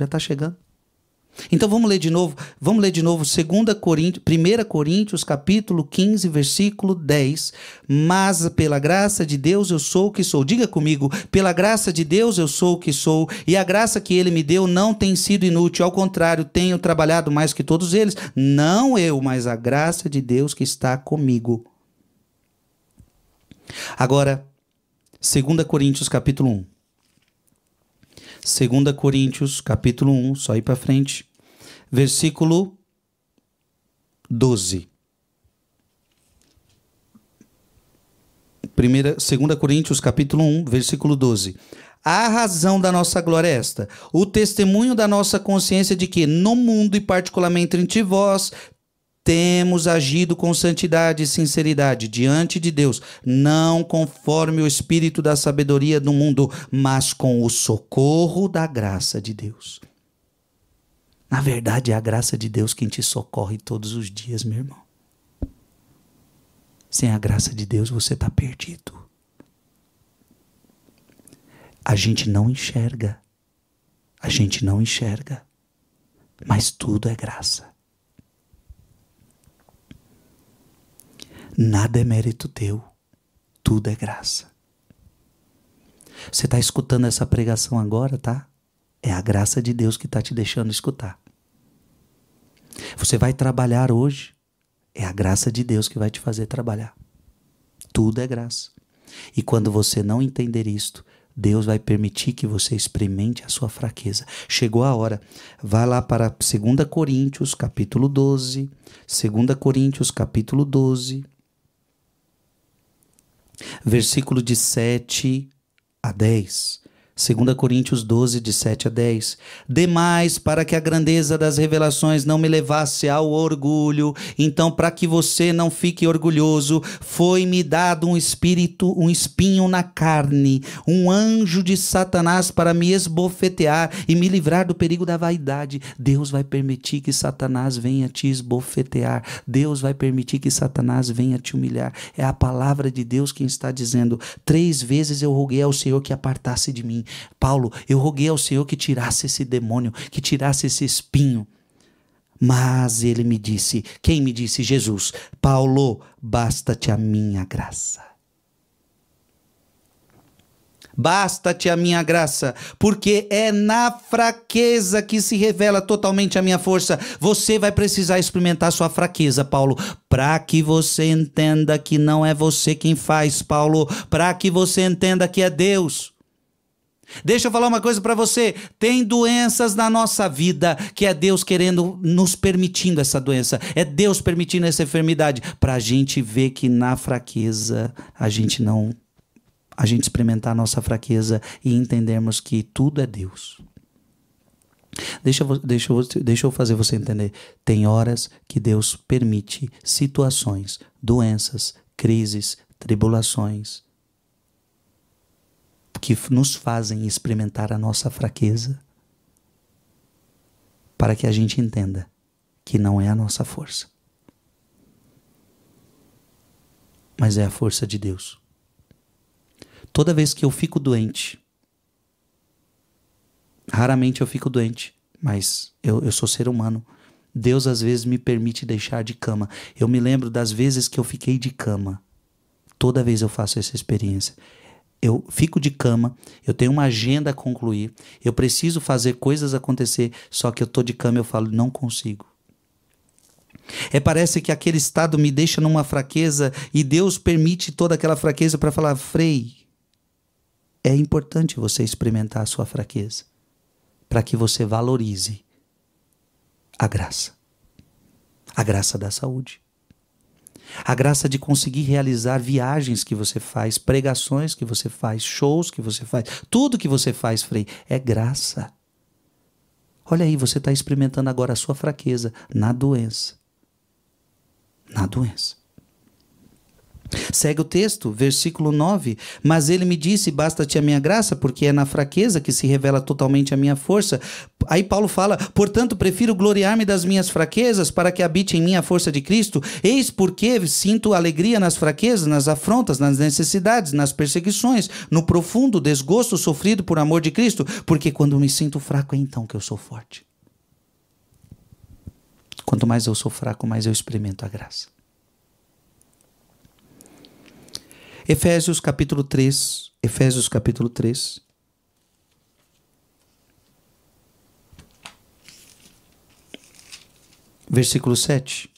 Então vamos ler de novo 1 Coríntios capítulo 15, versículo 10. Mas pela graça de Deus eu sou o que sou. Diga comigo, pela graça de Deus eu sou o que sou, e a graça que ele me deu não tem sido inútil, ao contrário, tenho trabalhado mais que todos eles, não eu, mas a graça de Deus que está comigo. Agora, 2 Coríntios capítulo 1. 2 Coríntios, capítulo 1, só ir para frente, versículo 12. 2 Coríntios capítulo 1, versículo 12. A razão da nossa glória é esta: o testemunho da nossa consciência de que no mundo e particularmente entre vós temos agido com santidade e sinceridade diante de Deus, não conforme o espírito da sabedoria do mundo, mas com o socorro da graça de Deus. Na verdade, é a graça de Deus quem te socorre todos os dias, meu irmão. Sem a graça de Deus, você está perdido. A gente não enxerga. A gente não enxerga. Mas tudo é graça. Nada é mérito teu. Tudo é graça. Você está escutando essa pregação agora, tá? É a graça de Deus que está te deixando escutar. Você vai trabalhar hoje. É a graça de Deus que vai te fazer trabalhar. Tudo é graça. E quando você não entender isto, Deus vai permitir que você experimente a sua fraqueza. Chegou a hora. Vá lá para 2 Coríntios, capítulo 12. 2 Coríntios, capítulo 12. Versículo de 7 a 10. 2 Coríntios 12, de 7 a 10. Demais, para que a grandeza das revelações não me levasse ao orgulho, então para que você não fique orgulhoso, foi-me dado um espírito, um espinho na carne, um anjo de Satanás para me esbofetear e me livrar do perigo da vaidade. Deus vai permitir que Satanás venha te esbofetear. Deus vai permitir que Satanás venha te humilhar. É a palavra de Deus quem está dizendo: 3 vezes eu roguei ao Senhor que apartasse de mim. Paulo, eu roguei ao Senhor que tirasse esse demônio, que tirasse esse espinho. Mas ele me disse, quem me disse? Jesus. Paulo, basta-te a minha graça. Basta-te a minha graça, porque é na fraqueza que se revela totalmente a minha força. Você vai precisar experimentar sua fraqueza, Paulo, para que você entenda que não é você quem faz, Paulo, para que você entenda que é Deus. Deixa eu falar uma coisa para você. Tem doenças na nossa vida que é Deus querendo, nos permitindo essa doença. É Deus permitindo essa enfermidade para a gente ver que na fraqueza a gente experimentar a nossa fraqueza e entendermos que tudo é Deus. Deixa eu fazer você entender. Tem horas que Deus permite situações, doenças, crises, tribulações, que nos fazem experimentar a nossa fraqueza, para que a gente entenda que não é a nossa força, mas é a força de Deus. Toda vez que eu fico doente, raramente eu fico doente, mas eu sou ser humano, Deus às vezes me permite deixar de cama. Eu me lembro das vezes que eu fiquei de cama. Toda vez eu faço essa experiência. Eu fico de cama, eu tenho uma agenda a concluir, eu preciso fazer coisas acontecer, só que eu estou de cama e eu falo, não consigo. Parece que aquele estado me deixa numa fraqueza e Deus permite toda aquela fraqueza para falar, Frei, é importante você experimentar a sua fraqueza, para que você valorize a graça da saúde. A graça de conseguir realizar viagens que você faz, pregações que você faz, shows que você faz, tudo que você faz, Frei, é graça. Olha aí, você está experimentando agora a sua fraqueza na doença. Na doença. Segue o texto, versículo 9. Mas ele me disse, basta-te a minha graça, porque é na fraqueza que se revela totalmente a minha força. Aí Paulo fala, portanto prefiro gloriar-me das minhas fraquezas, para que habite em mim a força de Cristo. Eis porque sinto alegria nas fraquezas, nas afrontas, nas necessidades, nas perseguições, no profundo desgosto sofrido por amor de Cristo, porque quando me sinto fraco é então que eu sou forte. Quanto mais eu sou fraco, mais eu experimento a graça. Efésios capítulo 3, versículo 7.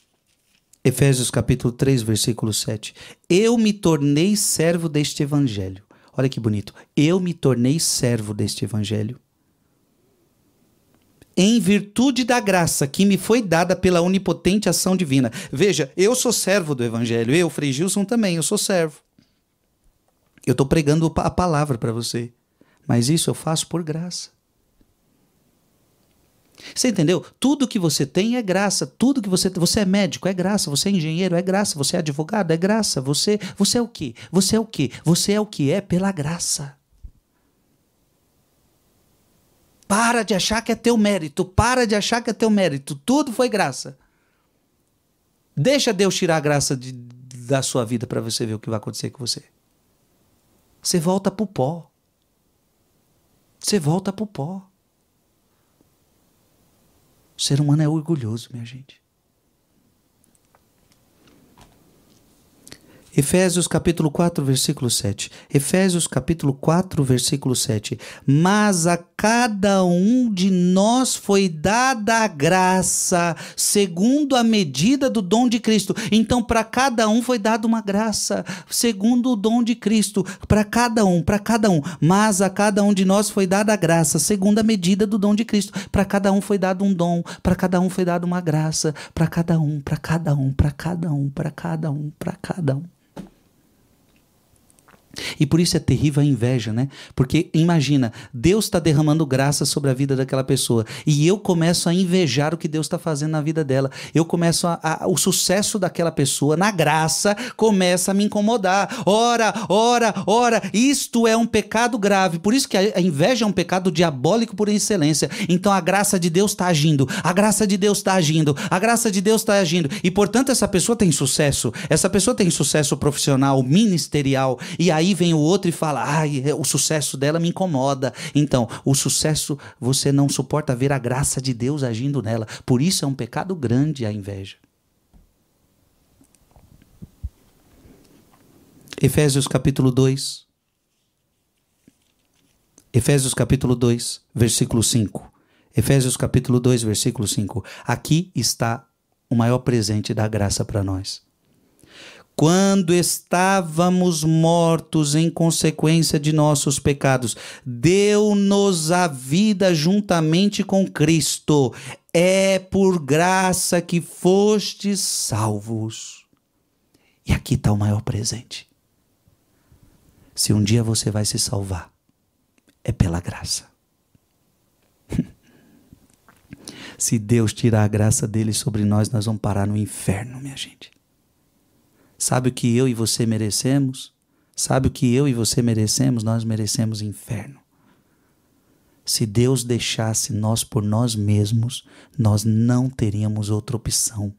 Efésios capítulo 3, versículo 7. Eu me tornei servo deste evangelho. Olha que bonito. Eu me tornei servo deste evangelho, em virtude da graça que me foi dada pela onipotente ação divina. Veja, eu sou servo do evangelho. Eu, Frei Gilson, também, eu sou servo. Eu estou pregando a palavra para você. Mas isso eu faço por graça. Você entendeu? Tudo que você tem é graça. Tudo que você é médico, é graça. Você é engenheiro, é graça. Você é advogado, é graça. Você é o quê? Você é o quê? Você é o que é pela graça. Para de achar que é teu mérito. Para de achar que é teu mérito. Tudo foi graça. Deixa Deus tirar a graça da sua vida para você ver o que vai acontecer com você. Você volta pro pó. Você volta pro pó. O ser humano é orgulhoso, minha gente. Efésios capítulo 4, versículo 7. Efésios capítulo 4, versículo 7. Mas a cada um de nós foi dada a graça, segundo a medida do dom de Cristo. Então, para cada um foi dada uma graça, segundo o dom de Cristo. Para cada um, para cada um. Mas a cada um de nós foi dada a graça, segundo a medida do dom de Cristo. Para cada um foi dado um dom, para cada um foi dada uma graça. Para cada um, para cada um, para cada um, para cada um, para cada um. E por isso é terrível a inveja, né? Porque imagina, Deus está derramando graça sobre a vida daquela pessoa e eu começo a invejar o que Deus está fazendo na vida dela. Eu começo o sucesso daquela pessoa na graça começa a me incomodar. Ora, isto é um pecado grave. Por isso que a inveja é um pecado diabólico por excelência. Então a graça de Deus está agindo, a graça de Deus está agindo, a graça de Deus está agindo. E portanto essa pessoa tem sucesso. Essa pessoa tem sucesso profissional, ministerial. E aí vem o outro e fala, o sucesso dela me incomoda. Então, o sucesso, você não suporta ver a graça de Deus agindo nela. Por isso é um pecado grande a inveja. Efésios capítulo 2. Efésios capítulo 2, versículo 5. Efésios capítulo 2, versículo 5. Aqui está o maior presente da graça para nós. Quando estávamos mortos em consequência de nossos pecados, deu-nos a vida juntamente com Cristo. É por graça que fostes salvos. E aqui está o maior presente. Se um dia você vai se salvar, é pela graça. Se Deus tirar a graça dele sobre nós, nós vamos parar no inferno, minha gente. Sabe o que eu e você merecemos? Sabe o que eu e você merecemos? Nós merecemos inferno. Se Deus deixasse nós por nós mesmos, nós não teríamos outra opção.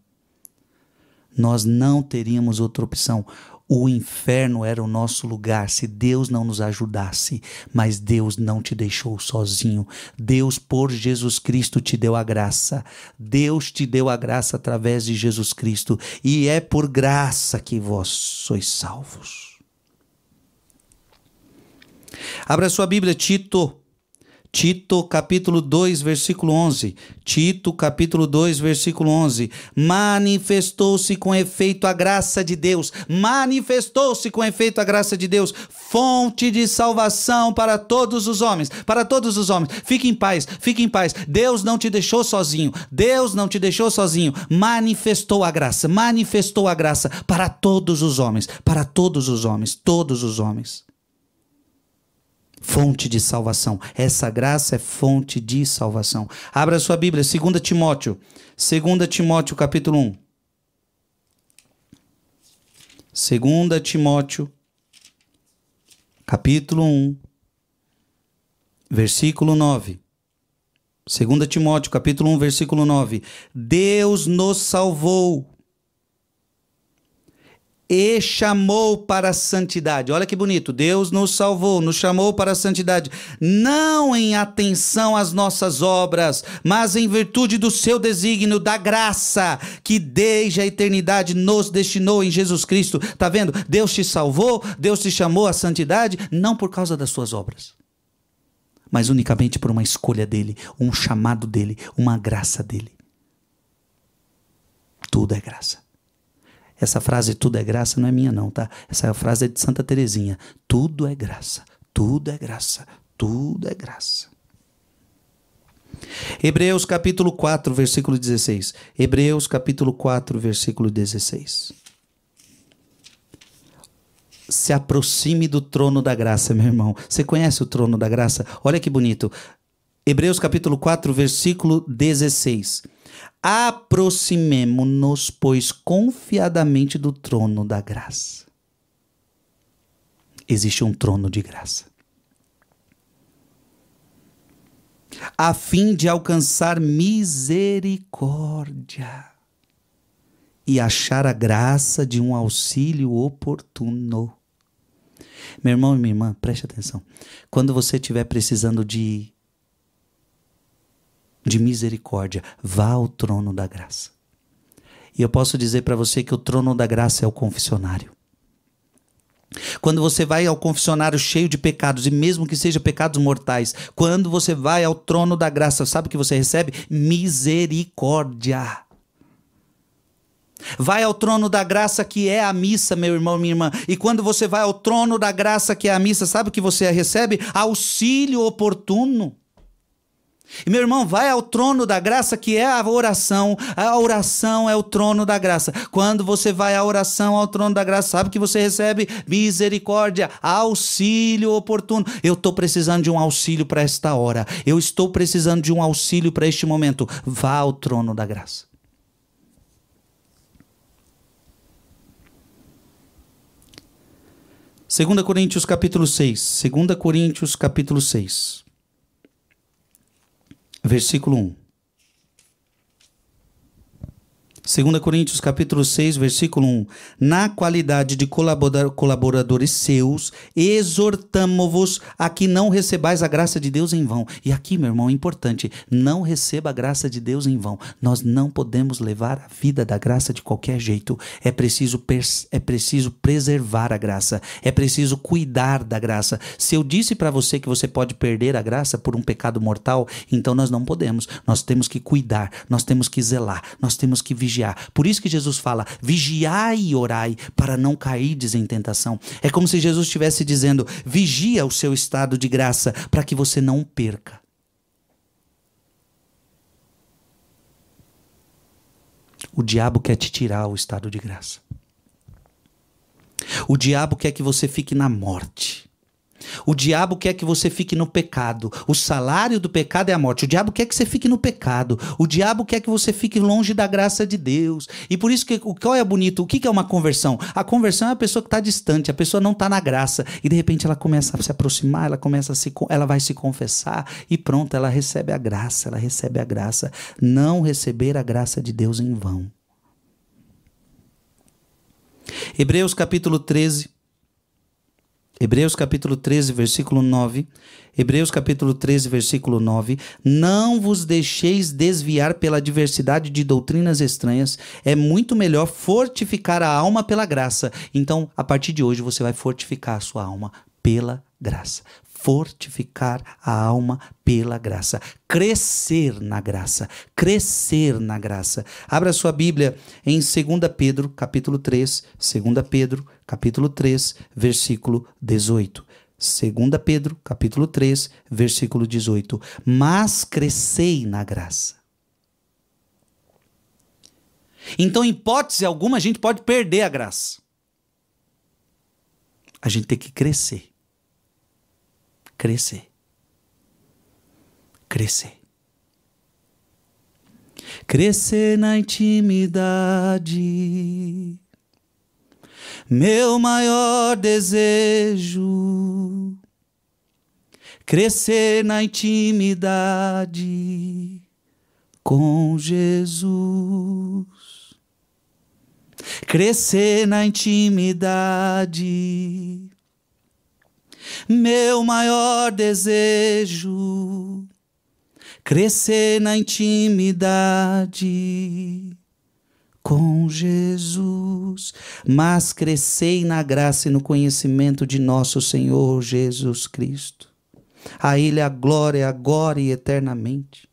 Nós não teríamos outra opção. O inferno era o nosso lugar se Deus não nos ajudasse. Mas Deus não te deixou sozinho. Deus, por Jesus Cristo, te deu a graça. Deus te deu a graça através de Jesus Cristo. E é por graça que vós sois salvos. Abra sua Bíblia, Tito capítulo 2, versículo 11. Tito capítulo 2, versículo 11. Manifestou-se com efeito a graça de Deus. Manifestou-se com efeito a graça de Deus. Fonte de salvação para todos os homens. Para todos os homens. Fique em paz, fique em paz. Deus não te deixou sozinho. Deus não te deixou sozinho. Manifestou a graça para todos os homens. Para todos os homens. Todos os homens. Fonte de salvação. Essa graça é fonte de salvação. Abra sua Bíblia, 2 Timóteo. 2 Timóteo, capítulo 1. 2 Timóteo, capítulo 1, versículo 9. 2 Timóteo, capítulo 1, versículo 9. Deus nos salvou e chamou para a santidade. Olha que bonito. Deus nos salvou, nos chamou para a santidade, não em atenção às nossas obras, mas em virtude do seu desígnio, da graça que desde a eternidade nos destinou em Jesus Cristo. Tá vendo? Deus te salvou, Deus te chamou à santidade, não por causa das suas obras, mas unicamente por uma escolha dele, um chamado dele, uma graça dele. Tudo é graça. Essa frase, tudo é graça, não é minha não, tá? Essa frase é de Santa Teresinha. Tudo é graça, tudo é graça, tudo é graça. Hebreus capítulo 4, versículo 16. Hebreus capítulo 4, versículo 16. se aproxime do trono da graça, meu irmão. Você conhece o trono da graça? Olha que bonito. Hebreus capítulo 4, versículo 16. Aproximemo-nos, pois, confiadamente do trono da graça. Existe um trono de graça. A fim de alcançar misericórdia e achar a graça de um auxílio oportuno. Meu irmão e minha irmã, preste atenção. Quando você estiver precisando de misericórdia, vá ao trono da graça. E eu posso dizer para você que o trono da graça é o confessionário. Quando você vai ao confessionário cheio de pecados, e mesmo que sejam pecados mortais, quando você vai ao trono da graça, sabe o que você recebe? Misericórdia. Vai ao trono da graça que é a missa, meu irmão, minha irmã. E quando você vai ao trono da graça que é a missa, sabe o que você recebe? Auxílio oportuno. E meu irmão, vai ao trono da graça que é a oração. A oração é o trono da graça. Quando você vai à oração, ao trono da graça, sabe que você recebe? Misericórdia, auxílio oportuno. Eu estou precisando de um auxílio para esta hora. Eu estou precisando de um auxílio para este momento. Vá ao trono da graça. Segunda Coríntios capítulo 6. Segunda Coríntios capítulo 6. Versículo 1. 2 Coríntios capítulo 6, versículo 1. Na qualidade de colaboradores seus, exortamo-vos a que não recebais a graça de Deus em vão. E aqui, meu irmão, é importante, não receba a graça de Deus em vão. Nós não podemos levar a vida da graça de qualquer jeito. É preciso preservar a graça. É preciso cuidar da graça. Se eu disse para você que você pode perder a graça por um pecado mortal, então nós não podemos. Nós temos que cuidar, nós temos que zelar, nós temos que vigiar. Por isso que Jesus fala, vigiai e orai para não cairdes em tentação. É como se Jesus estivesse dizendo, vigia o seu estado de graça para que você não perca. O diabo quer te tirar o estado de graça. O diabo quer que você fique na morte. O diabo quer que você fique no pecado. O salário do pecado é a morte. O diabo quer que você fique no pecado. O diabo quer que você fique longe da graça de Deus. E por isso, qual é bonito? O que é uma conversão? A conversão é a pessoa que está distante, a pessoa não está na graça. E de repente ela começa a se aproximar, ela vai se confessar e pronto, ela recebe a graça, ela recebe a graça. Não receber a graça de Deus em vão. Hebreus capítulo 13. Hebreus capítulo 13, versículo 9. Hebreus capítulo 13, versículo 9. Não vos deixeis desviar pela diversidade de doutrinas estranhas. É muito melhor fortificar a alma pela graça. Então, a partir de hoje, você vai fortificar a sua alma pela graça. Fortificar a alma pela graça. Crescer na graça. Crescer na graça. Abra sua Bíblia em 2 Pedro, capítulo 3. 2 Pedro, capítulo 3, versículo 18. 2 Pedro, capítulo 3, versículo 18. Mas crescei na graça. Então, em hipótese alguma, a gente pode perder a graça. A gente tem que crescer. Crescer. Crescer. Crescer na intimidade. Meu maior desejo. Crescer na intimidade com Jesus. Crescer na intimidade. Meu maior desejo, crescer na intimidade com Jesus, mas crescei na graça e no conhecimento de nosso Senhor Jesus Cristo. A Ele a glória agora e eternamente.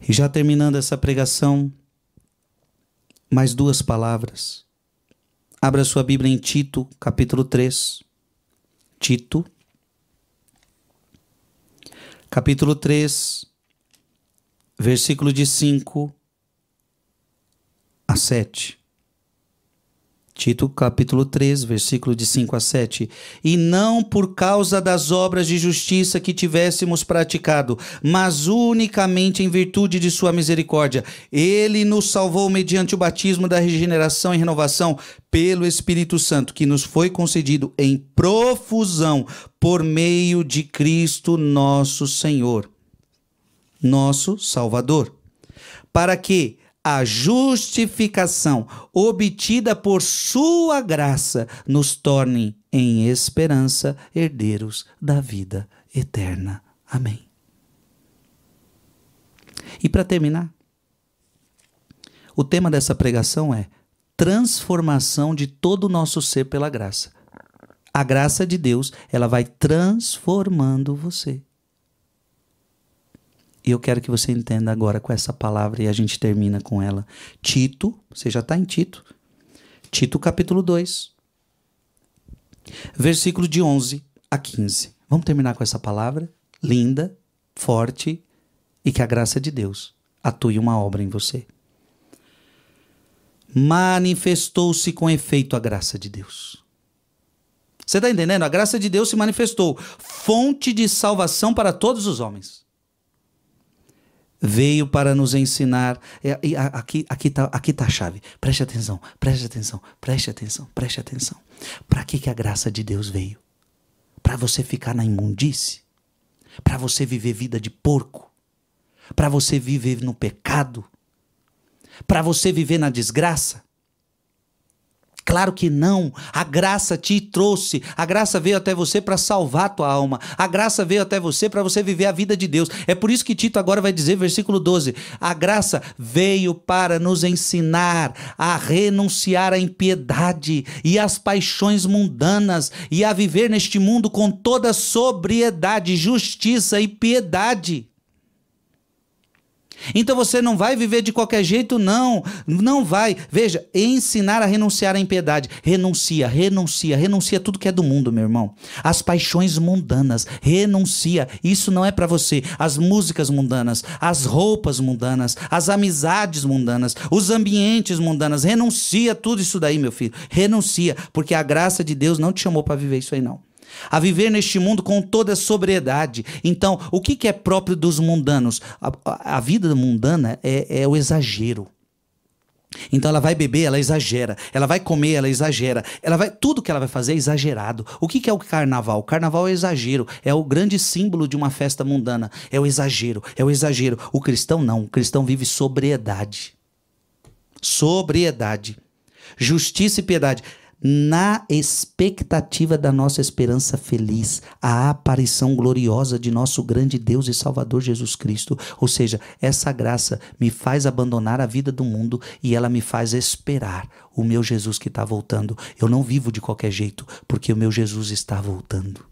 E já terminando essa pregação, mais duas palavras. Abra sua Bíblia em Tito, capítulo 3. Tito, capítulo 3, versículo de 5 a 7. Tito capítulo 3, versículo de 5 a 7. E não por causa das obras de justiça que tivéssemos praticado, mas unicamente em virtude de sua misericórdia. Ele nos salvou mediante o batismo da regeneração e renovação pelo Espírito Santo, que nos foi concedido em profusão por meio de Cristo nosso Senhor, nosso Salvador, para que a justificação obtida por sua graça nos torne em esperança herdeiros da vida eterna. Amém. E para terminar, o tema dessa pregação é transformação de todo o nosso ser pela graça. A graça de Deus, ela vai transformando você. E eu quero que você entenda agora com essa palavra e a gente termina com ela. Tito, você já está em Tito. Tito capítulo 2, versículo de 11 a 15. Vamos terminar com essa palavra linda, forte e que a graça de Deus atue uma obra em você. Manifestou-se com efeito a graça de Deus. Você está entendendo? A graça de Deus se manifestou, fonte de salvação para todos os homens. Veio para nos ensinar, aqui tá a chave, preste atenção. Para que a graça de Deus veio? Para você ficar na imundície? Para você viver vida de porco? Para você viver no pecado? Para você viver na desgraça? Claro que não. A graça te trouxe. A graça veio até você para salvar a tua alma. A graça veio até você para você viver a vida de Deus. É por isso que Tito agora vai dizer, versículo 12, a graça veio para nos ensinar a renunciar à impiedade e às paixões mundanas e a viver neste mundo com toda sobriedade, justiça e piedade. Então você não vai viver de qualquer jeito, não vai. Veja, ensinar a renunciar à impiedade. Renuncia tudo que é do mundo, meu irmão. As paixões mundanas, renuncia. Isso não é para você. As músicas mundanas, as roupas mundanas, as amizades mundanas, os ambientes mundanos. Renuncia tudo isso daí, meu filho. Renuncia, porque a graça de Deus não te chamou para viver isso aí, não. A viver neste mundo com toda sobriedade. Então, o que é próprio dos mundanos? A vida mundana é o exagero. Então ela vai beber, ela exagera. Ela vai comer, ela exagera. Tudo que ela vai fazer é exagerado. O que é o carnaval? O carnaval é o exagero. É o grande símbolo de uma festa mundana. É o exagero. O cristão não. O cristão vive sobriedade. Sobriedade. Justiça e piedade. Na expectativa da nossa esperança feliz, a aparição gloriosa de nosso grande Deus e Salvador Jesus Cristo. Ou seja, essa graça me faz abandonar a vida do mundo e ela me faz esperar o meu Jesus que está voltando. Eu não vivo de qualquer jeito, porque o meu Jesus está voltando.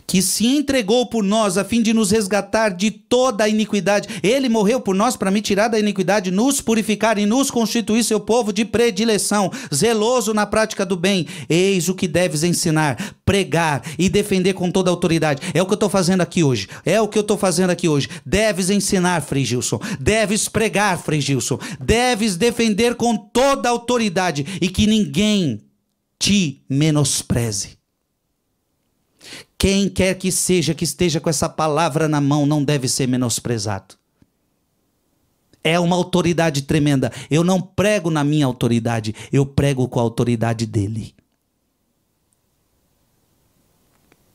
Que se entregou por nós a fim de nos resgatar de toda a iniquidade. Ele morreu por nós para me tirar da iniquidade, nos purificar e nos constituir seu povo de predileção, zeloso na prática do bem. Eis o que deves ensinar, pregar e defender com toda a autoridade. É o que eu estou fazendo aqui hoje. Deves ensinar, Frei Gilson. Deves pregar, Frei Gilson. Deves defender com toda a autoridade e que ninguém te menospreze. Quem quer que seja que esteja com essa palavra na mão não deve ser menosprezado. É uma autoridade tremenda. Eu não prego na minha autoridade, eu prego com a autoridade dele.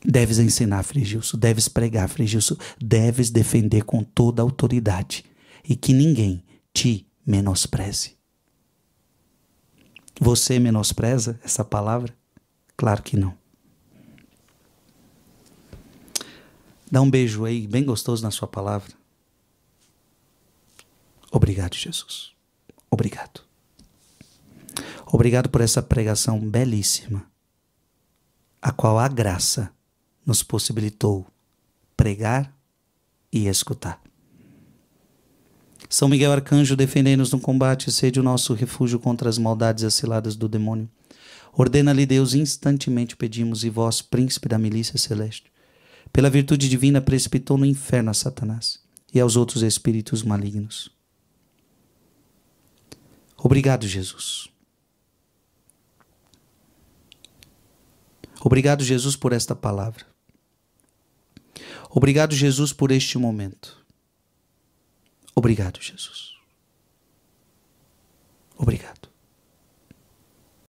Deves ensinar, Frei Gilson, deves pregar, Frei Gilson, deves defender com toda a autoridade e que ninguém te menospreze. Você menospreza essa palavra? Claro que não. Dá um beijo aí, bem gostoso na sua palavra. Obrigado, Jesus. Obrigado. Obrigado por essa pregação belíssima, a qual a graça nos possibilitou pregar e escutar. São Miguel Arcanjo, defendei-nos no combate, sede o nosso refúgio contra as maldades e as ciladas do demônio. Ordena-lhe Deus, instantemente pedimos, e vós, príncipe da milícia celeste, pela virtude divina precipitou no inferno a Satanás e aos outros espíritos malignos. Obrigado, Jesus. Obrigado, Jesus, por esta palavra. Obrigado, Jesus, por este momento. Obrigado, Jesus. Obrigado.